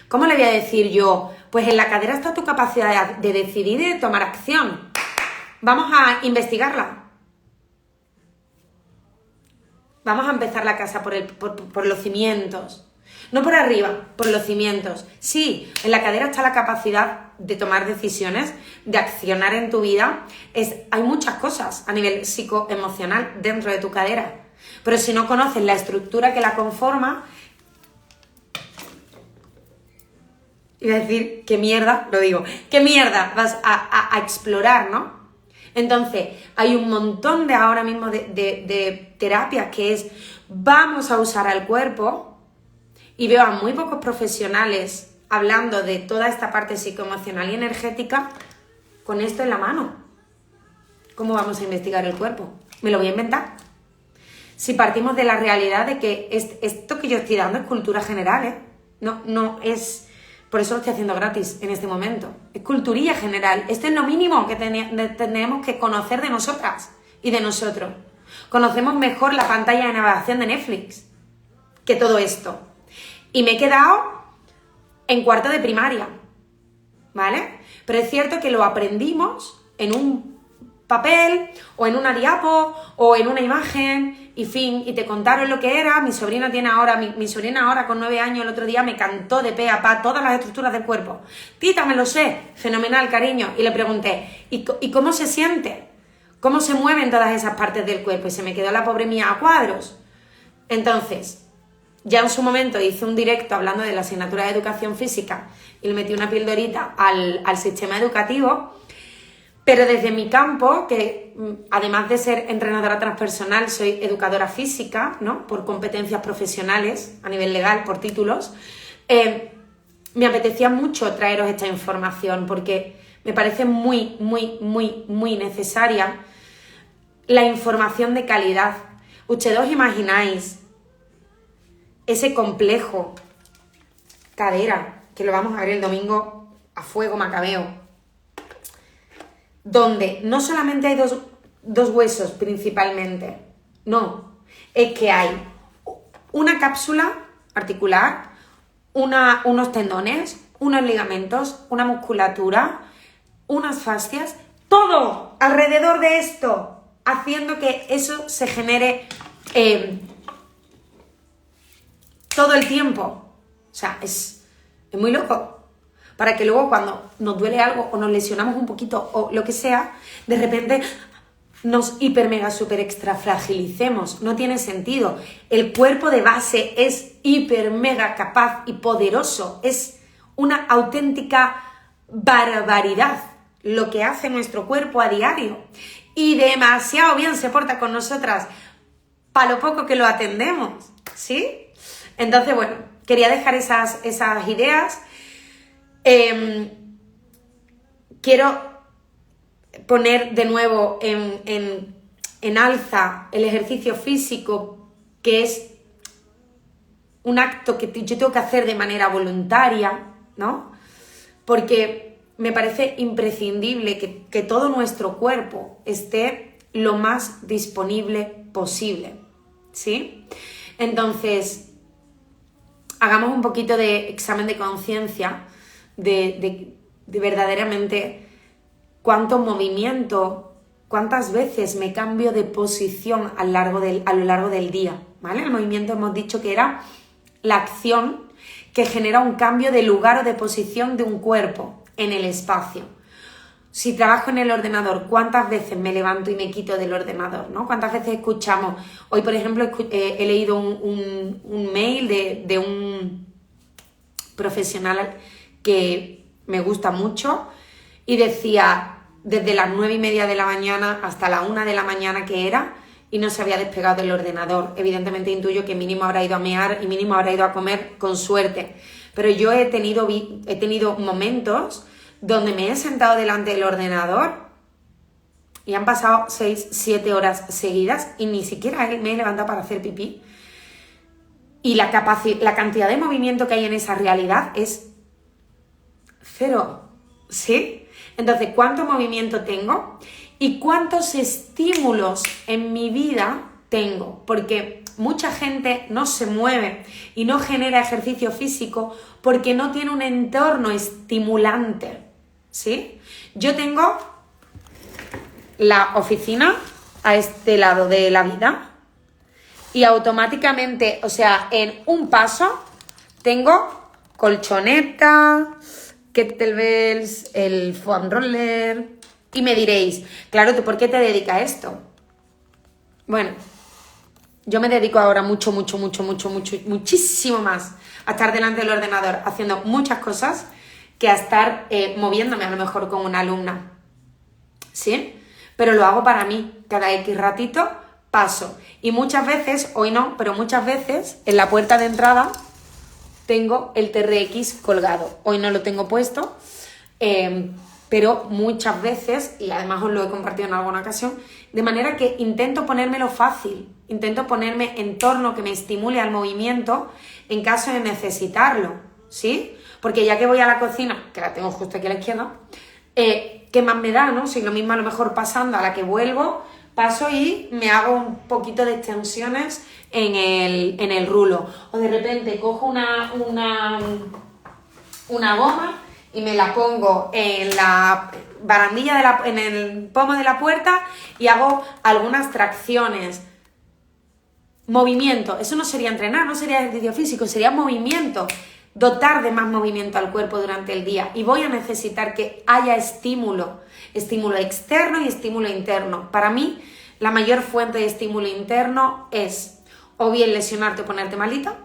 ¿cómo le voy a decir yo? Pues en la cadera está tu capacidad de decidir y de tomar acción. Vamos a investigarla. Vamos a empezar la casa por los cimientos. No por arriba, por los cimientos. Sí, en la cadera está la capacidad de tomar decisiones, de accionar en tu vida. Hay muchas cosas a nivel psicoemocional dentro de tu cadera. Pero si no conoces la estructura que la conforma, iba a decir, ¿qué mierda? Lo digo, ¿qué mierda vas a explorar, no? Entonces, hay un montón de ahora mismo de terapias que es, vamos a usar al cuerpo. Y veo a muy pocos profesionales hablando de toda esta parte psicoemocional y energética con esto en la mano. ¿Cómo vamos a investigar el cuerpo? Me lo voy a inventar. Si partimos de la realidad de que esto que yo estoy dando es cultura general, ¿eh? No es... Por eso lo estoy haciendo gratis en este momento. Es culturilla general. Esto es lo mínimo que tenemos que conocer de nosotras y de nosotros. Conocemos mejor la pantalla de navegación de Netflix que todo esto. Y me he quedado en cuarto de primaria, ¿vale? Pero es cierto que lo aprendimos en un papel, o en una diapo, o en una imagen, y fin, y te contaron lo que era. Mi sobrina ahora con 9 años, el otro día me cantó de pe a pa todas las estructuras del cuerpo. Tita, me lo sé, fenomenal, cariño. Y le pregunté, ¿y cómo se siente? ¿Cómo se mueven todas esas partes del cuerpo? Y se me quedó la pobre mía a cuadros. Entonces... Ya en su momento hice un directo hablando de la asignatura de educación física y le metí una pildorita al sistema educativo, pero desde mi campo, que además de ser entrenadora transpersonal, soy educadora física, ¿no? Por competencias profesionales a nivel legal, por títulos, me apetecía mucho traeros esta información porque me parece muy, muy, muy, muy necesaria la información de calidad. Ustedes os imagináis ese complejo cadera, que lo vamos a ver el domingo a fuego macabeo, donde no solamente hay dos huesos principalmente, no, es que hay una cápsula articular, unos tendones, unos ligamentos, una musculatura, unas fascias, todo alrededor de esto, haciendo que eso se genere todo el tiempo. O sea, es muy loco. Para que luego cuando nos duele algo o nos lesionamos un poquito o lo que sea, de repente nos hiper mega super extra fragilicemos. No tiene sentido. El cuerpo de base es hiper mega capaz y poderoso. Es una auténtica barbaridad lo que hace nuestro cuerpo a diario. Y demasiado bien se porta con nosotras para lo poco que lo atendemos, ¿sí? Entonces, bueno, quería dejar esas ideas. Quiero poner de nuevo en alza el ejercicio físico, que es un acto que yo tengo que hacer de manera voluntaria, ¿no? Porque me parece imprescindible que todo nuestro cuerpo esté lo más disponible posible, ¿sí? Entonces, hagamos un poquito de examen de conciencia de verdaderamente cuánto movimiento, cuántas veces me cambio de posición a lo largo del día, ¿vale? El movimiento hemos dicho que era la acción que genera un cambio de lugar o de posición de un cuerpo en el espacio. Si trabajo en el ordenador, ¿cuántas veces me levanto y me quito del ordenador, ¿no? ¿Cuántas veces escuchamos? Hoy, por ejemplo, he leído un mail de un profesional que me gusta mucho y decía, desde las 9:30 de la mañana hasta la 1 de la mañana que era, y no se había despegado del ordenador. Evidentemente intuyo que mínimo habrá ido a mear y mínimo habrá ido a comer con suerte. Pero yo he tenido momentos donde me he sentado delante del ordenador y han pasado 6, 7 horas seguidas y ni siquiera me he levantado para hacer pipí. Y la cantidad de movimiento que hay en esa realidad es cero, ¿sí? Entonces, ¿cuánto movimiento tengo? ¿Y cuántos estímulos en mi vida tengo? Porque mucha gente no se mueve y no genera ejercicio físico porque no tiene un entorno estimulante, ¿sí? Yo tengo la oficina a este lado de la vida y automáticamente, o sea, en un paso tengo colchoneta, kettlebells, el foam roller. Y me diréis, claro, ¿tú por qué te dedicas a esto? Bueno, yo me dedico ahora muchísimo más a estar delante del ordenador haciendo muchas cosas que a estar moviéndome a lo mejor con una alumna, ¿sí? Pero lo hago para mí, cada X ratito paso. Y muchas veces, hoy no, pero muchas veces en la puerta de entrada tengo el TRX colgado. Hoy no lo tengo puesto, pero muchas veces, y además os lo he compartido en alguna ocasión, de manera que intento ponérmelo fácil, intento ponerme entorno que me estimule al movimiento en caso de necesitarlo, ¿sí? Porque ya que voy a la cocina, que la tengo justo aquí a la izquierda, ¿qué más me da, no? Si lo mismo a lo mejor pasando a la que vuelvo, paso y me hago un poquito de extensiones en el rulo. O de repente cojo una goma y me la pongo en la barandilla, en el pomo de la puerta y hago algunas tracciones. Movimiento, eso no sería entrenar, no sería ejercicio físico, sería movimiento. Dotar de más movimiento al cuerpo durante el día. Y voy a necesitar que haya estímulo externo y estímulo interno. Para mí, la mayor fuente de estímulo interno es o bien lesionarte o ponerte malita,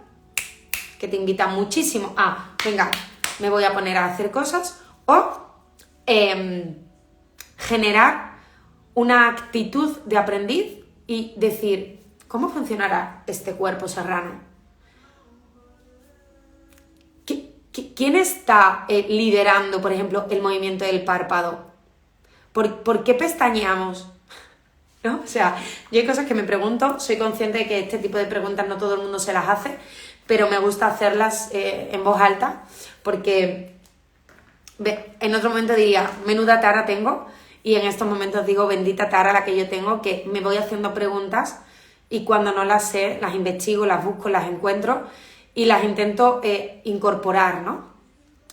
que te invita muchísimo a, venga, me voy a poner a hacer cosas, o generar una actitud de aprendiz y decir, ¿cómo funcionará este cuerpo serrano? ¿Quién está liderando, por ejemplo, el movimiento del párpado? ¿Por qué pestañeamos? ¿No? O sea, yo hay cosas que me pregunto, soy consciente de que este tipo de preguntas no todo el mundo se las hace, pero me gusta hacerlas en voz alta, porque en otro momento diría, menuda tara tengo, y en estos momentos digo, bendita tara la que yo tengo, que me voy haciendo preguntas y cuando no las sé, las investigo, las busco, las encuentro y las intento incorporar, ¿no?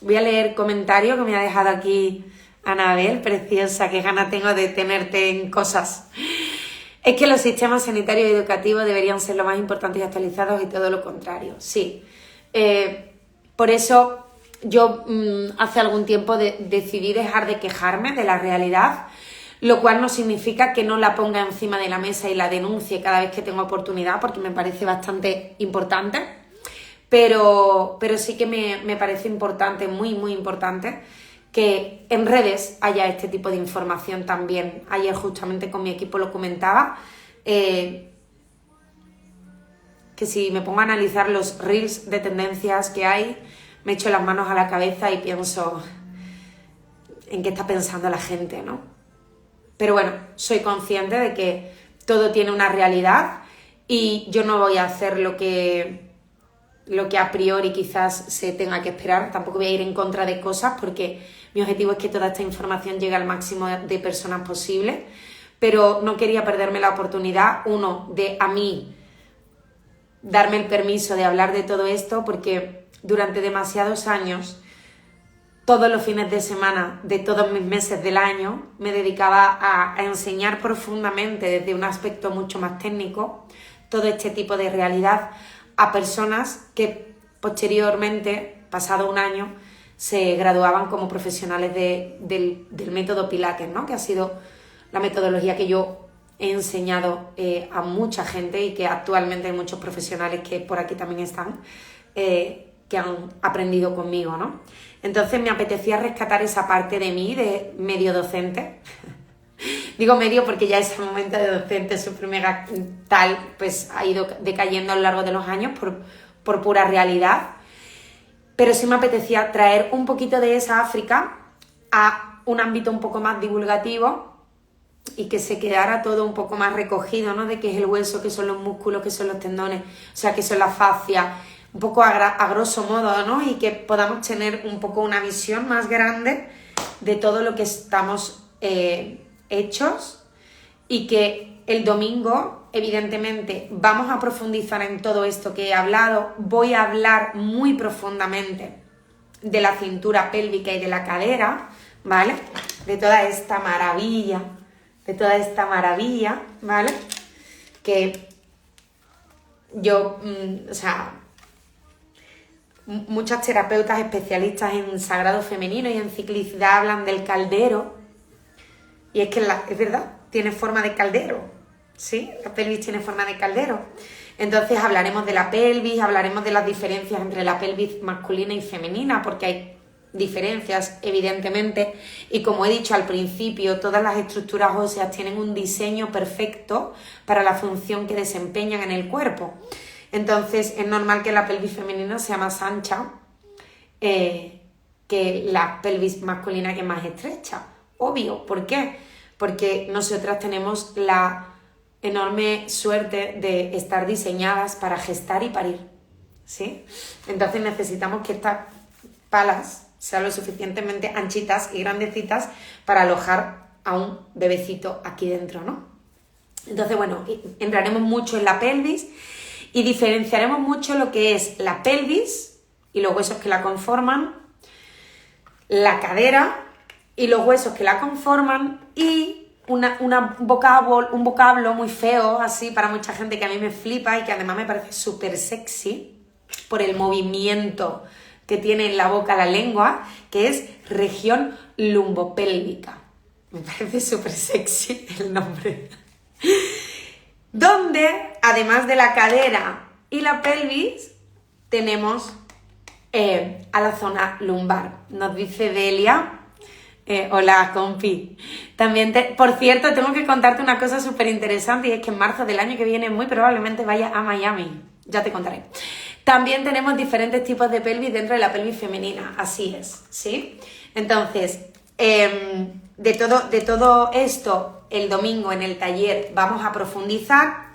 Voy a leer comentarios que me ha dejado aquí Anabel, preciosa, qué gana tengo de tenerte en cosas. Es que los sistemas sanitarios y educativos deberían ser lo más importantes y actualizados y todo lo contrario. Sí. Por eso yo hace algún tiempo decidí dejar de quejarme de la realidad, lo cual no significa que no la ponga encima de la mesa y la denuncie cada vez que tengo oportunidad, porque me parece bastante importante. Pero sí que me parece importante, muy, muy importante, que en redes haya este tipo de información también. Ayer justamente con mi equipo lo comentaba, que si me pongo a analizar los reels de tendencias que hay, me echo las manos a la cabeza y pienso en qué está pensando la gente, ¿no? Pero bueno, soy consciente de que todo tiene una realidad y yo no voy a hacer lo que a priori quizás se tenga que esperar. Tampoco voy a ir en contra de cosas porque mi objetivo es que toda esta información llegue al máximo de personas posible. Pero no quería perderme la oportunidad, de a mí darme el permiso de hablar de todo esto, porque durante demasiados años, todos los fines de semana de todos mis meses del año, me dedicaba a enseñar profundamente desde un aspecto mucho más técnico todo este tipo de realidad a personas que posteriormente, pasado un año, se graduaban como profesionales del método Pilates, ¿no? Que ha sido la metodología que yo he enseñado a mucha gente y que actualmente hay muchos profesionales que por aquí también están, que han aprendido conmigo, ¿no? Entonces me apetecía rescatar esa parte de mí, de medio docente. Digo medio porque ya ese momento de docente súper mega tal, pues ha ido decayendo a lo largo de los años por pura realidad. Pero sí me apetecía traer un poquito de esa África a un ámbito un poco más divulgativo y que se quedara todo un poco más recogido, ¿no? De qué es el hueso, qué son los músculos, qué son los tendones, o sea, qué son las fascias, un poco a grosso modo, ¿no? Y que podamos tener un poco una visión más grande de todo lo que estamos hechos, y que el domingo, evidentemente, vamos a profundizar en todo esto que he hablado. Voy a hablar muy profundamente de la cintura pélvica y de la cadera, ¿vale? De toda esta maravilla, ¿vale? Que yo, muchas terapeutas especialistas en sagrado femenino y en ciclicidad hablan del caldero, y es que es verdad, tiene forma de caldero, ¿sí? La pelvis tiene forma de caldero. Entonces hablaremos de la pelvis, hablaremos de las diferencias entre la pelvis masculina y femenina, porque hay diferencias, evidentemente, y como he dicho al principio, todas las estructuras óseas tienen un diseño perfecto para la función que desempeñan en el cuerpo. Entonces es normal que la pelvis femenina sea más ancha que la pelvis masculina, que es más estrecha. Obvio, ¿por qué? Porque nosotras tenemos la enorme suerte de estar diseñadas para gestar y parir, ¿sí? Entonces necesitamos que estas palas sean lo suficientemente anchitas y grandecitas para alojar a un bebecito aquí dentro, ¿no? Entonces, bueno, entraremos mucho en la pelvis y diferenciaremos mucho lo que es la pelvis y los huesos que la conforman, la cadera y los huesos que la conforman, y un vocablo muy feo, así, para mucha gente, que a mí me flipa y que además me parece súper sexy por el movimiento que tiene en la boca la lengua, que es región lumbopélvica. Me parece súper sexy el nombre. Donde, además de la cadera y la pelvis, tenemos a la zona lumbar. Nos dice Delia... hola, compi. También, por cierto, tengo que contarte una cosa súper interesante, y es que en marzo del año que viene muy probablemente vaya a Miami. Ya te contaré. También tenemos diferentes tipos de pelvis dentro de la pelvis femenina. Así es, ¿sí? Entonces, de todo esto, el domingo en el taller vamos a profundizar.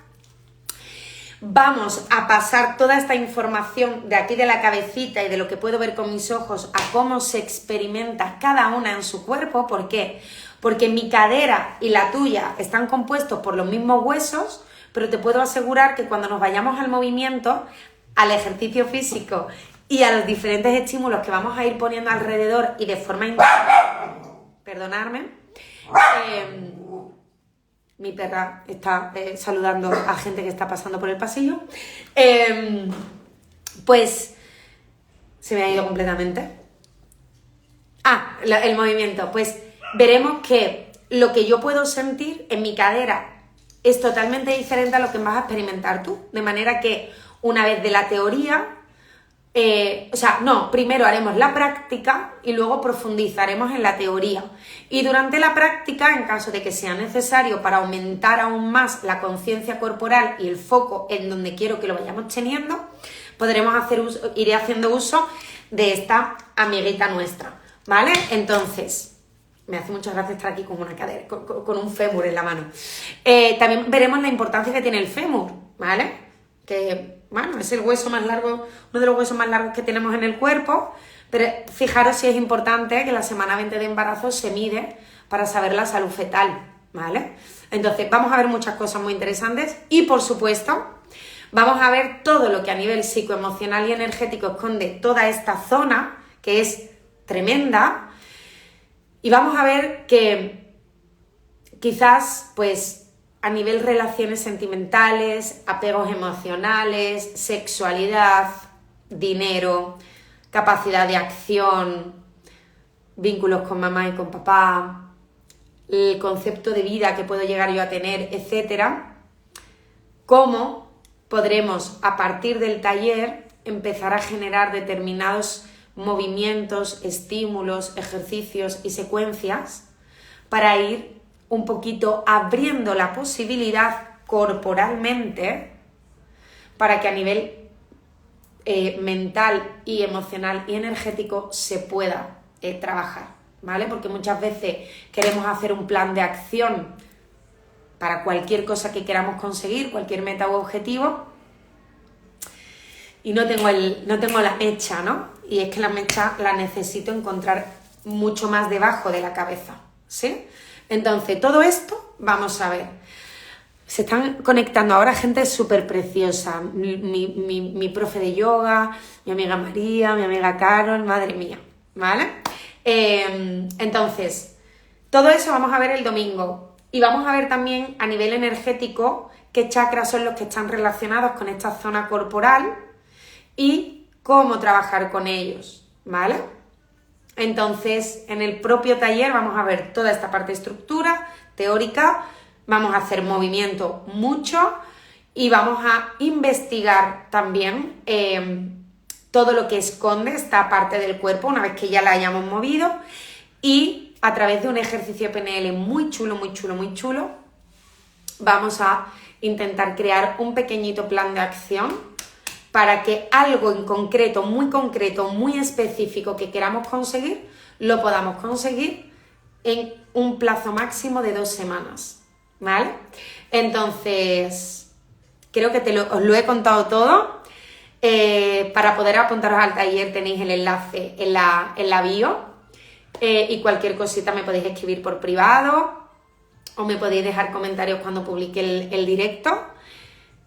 Vamos a pasar toda esta información de aquí de la cabecita y de lo que puedo ver con mis ojos a cómo se experimenta cada una en su cuerpo. ¿Por qué? Porque mi cadera y la tuya están compuestos por los mismos huesos, pero te puedo asegurar que cuando nos vayamos al movimiento, al ejercicio físico y a los diferentes estímulos que vamos a ir poniendo alrededor y de forma perdonadme, mi perra está saludando a gente que está pasando por el pasillo, pues se me ha ido completamente. El movimiento. Pues veremos que lo que yo puedo sentir en mi cadera es totalmente diferente a lo que vas a experimentar tú. De manera que una vez de la teoría, primero haremos la práctica y luego profundizaremos en la teoría. Y durante la práctica, en caso de que sea necesario para aumentar aún más la conciencia corporal y el foco en donde quiero que lo vayamos teniendo, iré haciendo uso de esta amiguita nuestra, ¿vale? Entonces, me hace mucha gracia estar aquí con una cadera, con un fémur en la mano. También veremos la importancia que tiene el fémur, ¿vale? Que, bueno, es el hueso más largo, uno de los huesos más largos que tenemos en el cuerpo, pero fijaros si es importante que la semana 20 de embarazo se mide para saber la salud fetal, ¿vale? Entonces, vamos a ver muchas cosas muy interesantes y, por supuesto, vamos a ver todo lo que a nivel psicoemocional y energético esconde toda esta zona, que es tremenda, y vamos a ver que quizás, pues, a nivel relaciones sentimentales, apegos emocionales, sexualidad, dinero, capacidad de acción, vínculos con mamá y con papá, el concepto de vida que puedo llegar yo a tener, etcétera, cómo podremos a partir del taller empezar a generar determinados movimientos, estímulos, ejercicios y secuencias para ir un poquito abriendo la posibilidad corporalmente para que a nivel mental y emocional y energético se pueda trabajar, ¿vale? Porque muchas veces queremos hacer un plan de acción para cualquier cosa que queramos conseguir, cualquier meta u objetivo, y no tengo la mecha, ¿no? Y es que la mecha la necesito encontrar mucho más debajo de la cabeza, ¿sí? Entonces, todo esto vamos a ver. Se están conectando ahora gente súper preciosa. Mi profe de yoga, mi amiga María, mi amiga Carol, madre mía, ¿vale? Entonces, todo eso vamos a ver el domingo. Y vamos a ver también a nivel energético qué chakras son los que están relacionados con esta zona corporal y cómo trabajar con ellos, ¿vale? Entonces, en el propio taller vamos a ver toda esta parte de estructura teórica, vamos a hacer movimiento mucho y vamos a investigar también todo lo que esconde esta parte del cuerpo una vez que ya la hayamos movido, y a través de un ejercicio PNL muy chulo, muy chulo, muy chulo, vamos a intentar crear un pequeñito plan de acción para que algo en concreto, muy específico que queramos conseguir, lo podamos conseguir en un plazo máximo de 2 semanas, ¿vale? Entonces, creo que os lo he contado todo. Para poder apuntaros al taller tenéis el enlace en la bio, y cualquier cosita me podéis escribir por privado o me podéis dejar comentarios cuando publique el directo,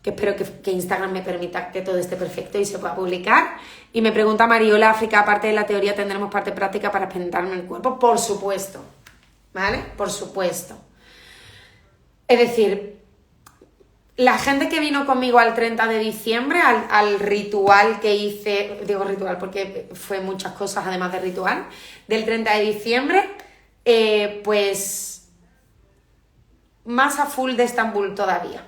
que espero que Instagram me permita que todo esté perfecto y se pueda publicar. Y me pregunta Mariola, África, aparte de la teoría, ¿tendremos parte práctica para experimentarme el cuerpo? Por supuesto, ¿vale? Por supuesto. Es decir, la gente que vino conmigo al 30 de diciembre, al ritual que hice, digo ritual porque fue muchas cosas además de ritual, del 30 de diciembre, pues más a full de Estambul todavía.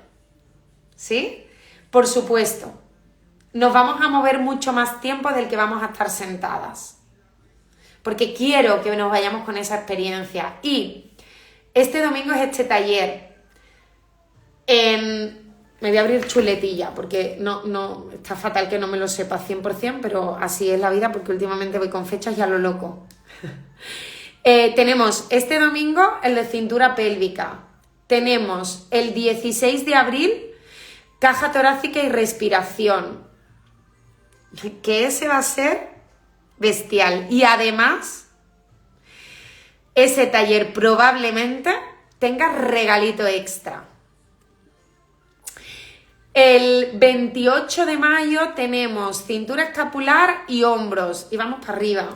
¿Sí? Por supuesto, nos vamos a mover mucho más tiempo del que vamos a estar sentadas, porque quiero que nos vayamos con esa experiencia. Y este domingo es este taller. Me voy a abrir chuletilla, porque no está fatal que no me lo sepa 100%, pero así es la vida, porque últimamente voy con fechas y a lo loco. Tenemos este domingo el de cintura pélvica. Tenemos el 16 de abril caja torácica y respiración, que ese va a ser bestial. Y además, ese taller probablemente tenga regalito extra. El 28 de mayo tenemos cintura escapular y hombros, y vamos para arriba.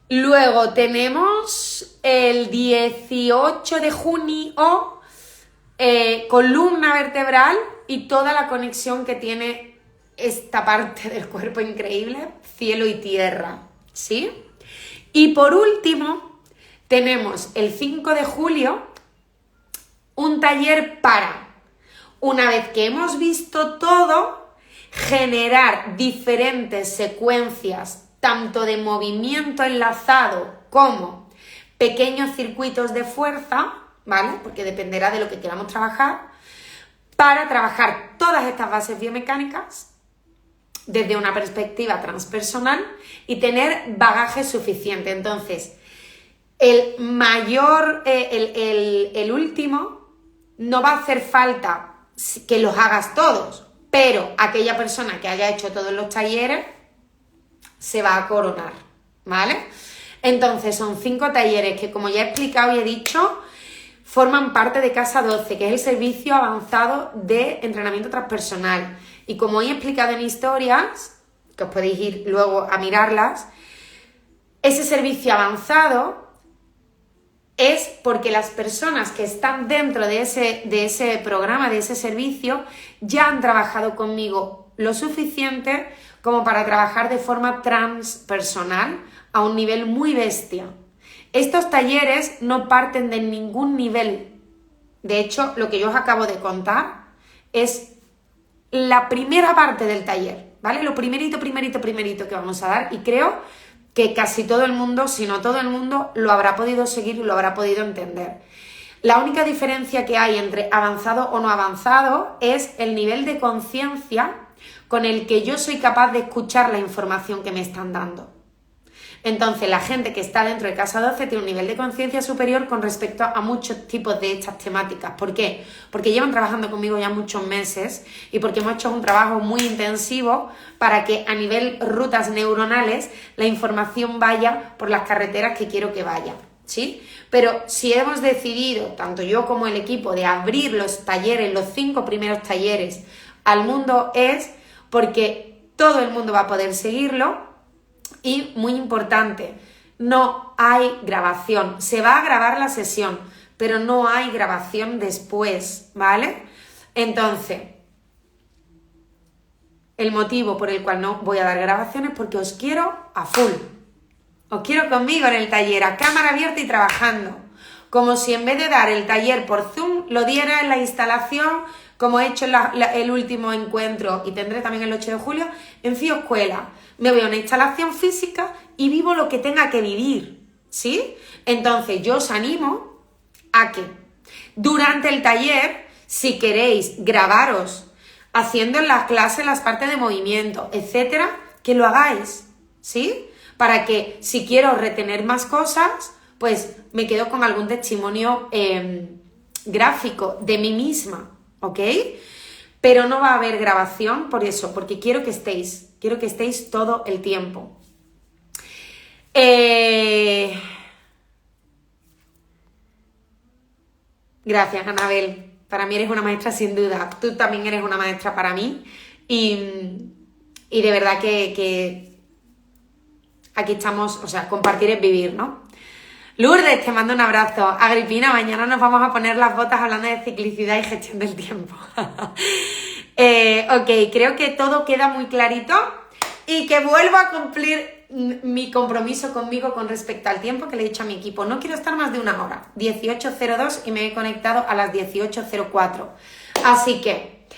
Luego tenemos el 18 de junio columna vertebral y toda la conexión que tiene esta parte del cuerpo increíble, cielo y tierra, ¿sí? Y por último, tenemos el 5 de julio un taller para, una vez que hemos visto todo, generar diferentes secuencias, tanto de movimiento enlazado como pequeños circuitos de fuerza, ¿vale? Porque dependerá de lo que queramos trabajar, para trabajar todas estas bases biomecánicas desde una perspectiva transpersonal y tener bagaje suficiente. Entonces, el último, no va a hacer falta que los hagas todos, pero aquella persona que haya hecho todos los talleres se va a coronar, ¿vale? Entonces, son 5 talleres que, como ya he explicado y he dicho, forman parte de Casa 12, que es el servicio avanzado de entrenamiento transpersonal. Y como he explicado en historias, que os podéis ir luego a mirarlas, ese servicio avanzado es porque las personas que están dentro de ese programa, de ese servicio, ya han trabajado conmigo lo suficiente como para trabajar de forma transpersonal a un nivel muy bestia. Estos talleres no parten de ningún nivel. De hecho, lo que yo os acabo de contar es la primera parte del taller, ¿vale? Lo primerito que vamos a dar, y creo que casi todo el mundo, si no todo el mundo, lo habrá podido seguir y lo habrá podido entender. La única diferencia que hay entre avanzado o no avanzado es el nivel de conciencia con el que yo soy capaz de escuchar la información que me están dando. Entonces, la gente que está dentro de Casa 12 tiene un nivel de conciencia superior con respecto a muchos tipos de estas temáticas. ¿Por qué? Porque llevan trabajando conmigo ya muchos meses y porque hemos hecho un trabajo muy intensivo para que a nivel rutas neuronales la información vaya por las carreteras que quiero que vaya, ¿sí? Pero si hemos decidido, tanto yo como el equipo, de abrir los talleres, los 5 primeros talleres al mundo, es porque todo el mundo va a poder seguirlo. Y muy importante, no hay grabación. Se va a grabar la sesión, pero no hay grabación después, ¿vale? Entonces, el motivo por el cual no voy a dar grabaciones es porque os quiero a full. Os quiero conmigo en el taller, a cámara abierta y trabajando. Como si en vez de dar el taller por Zoom, lo diera en la instalación, como he hecho el último encuentro, y tendré también el 8 de julio, en Fioscuela. Me voy a una instalación física y vivo lo que tenga que vivir, ¿sí? Entonces, yo os animo a que durante el taller, si queréis grabaros haciendo en las clases las partes de movimiento, etcétera, que lo hagáis, ¿sí? Para que, si quiero retener más cosas, pues me quedo con algún testimonio gráfico de mí misma, ¿ok? Pero no va a haber grabación por eso, porque quiero que estéis todo el tiempo. Gracias, Anabel. Para mí eres una maestra sin duda. Tú también eres una maestra para mí. Y de verdad que aquí estamos, o sea, compartir es vivir, ¿no? Lourdes, te mando un abrazo. Agripina, mañana nos vamos a poner las botas hablando de ciclicidad y gestión del tiempo. Ok, creo que todo queda muy clarito y que vuelvo a cumplir mi compromiso conmigo con respecto al tiempo que le he dicho a mi equipo. No quiero estar más de 1 hora, 18:02, y me he conectado a las 18:04. Así que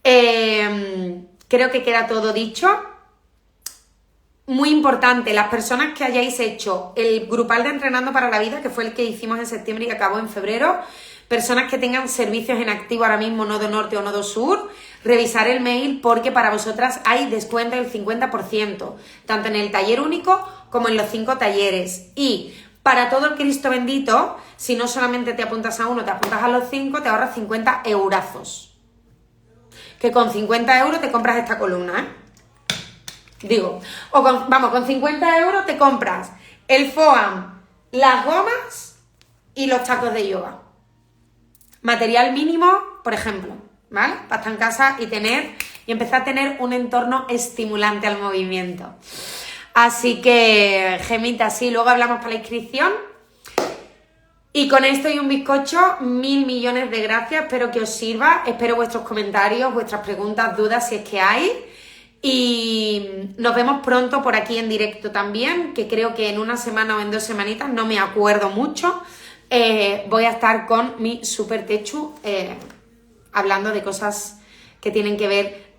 creo que queda todo dicho. Muy importante, las personas que hayáis hecho el grupal de Entrenando para la Vida, que fue el que hicimos en septiembre y que acabó en febrero, personas que tengan servicios en activo ahora mismo, nodo norte o nodo sur, revisar el mail porque para vosotras hay descuento del 50%, tanto en el taller único como en los 5 talleres. Y para todo el Cristo bendito, si no solamente te apuntas a uno, te apuntas a los 5, te ahorras 50 eurazos. Que con 50 euros te compras esta columna, ¿eh? Digo, o con 50 euros te compras el foam, las gomas y los tacos de yoga. Material mínimo, por ejemplo, ¿vale? Para estar en casa y empezar a tener un entorno estimulante al movimiento. Así que, Gemita, sí, luego hablamos para la inscripción. Y con esto y un bizcocho, 1000 millones de gracias. Espero que os sirva. Espero vuestros comentarios, vuestras preguntas, dudas, si es que hay. Y nos vemos pronto por aquí en directo también, que creo que en 1 semana o en 2 semanitas, no me acuerdo mucho, voy a estar con mi super techu hablando de cosas que tienen que ver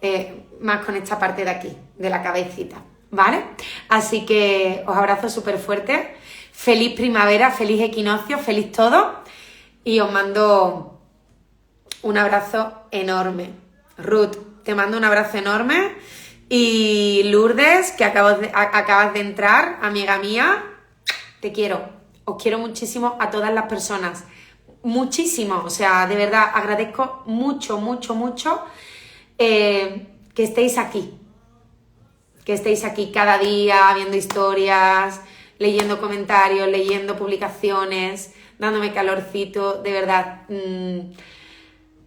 más con esta parte de aquí, de la cabecita, ¿vale? Así que os abrazo súper fuerte. Feliz primavera, feliz equinoccio, feliz todo. Y os mando un abrazo enorme. Ruth, te mando un abrazo enorme. Y Lourdes, que acabas de entrar, amiga mía, te quiero. Os quiero muchísimo a todas las personas. Muchísimo. O sea, de verdad, agradezco mucho, mucho, mucho que estéis aquí. Que estéis aquí cada día viendo historias, leyendo comentarios, leyendo publicaciones, dándome calorcito. De verdad,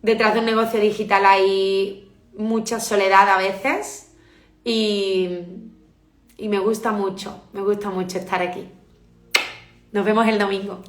detrás de un negocio digital hay mucha soledad a veces y me gusta mucho estar aquí. Nos vemos el domingo.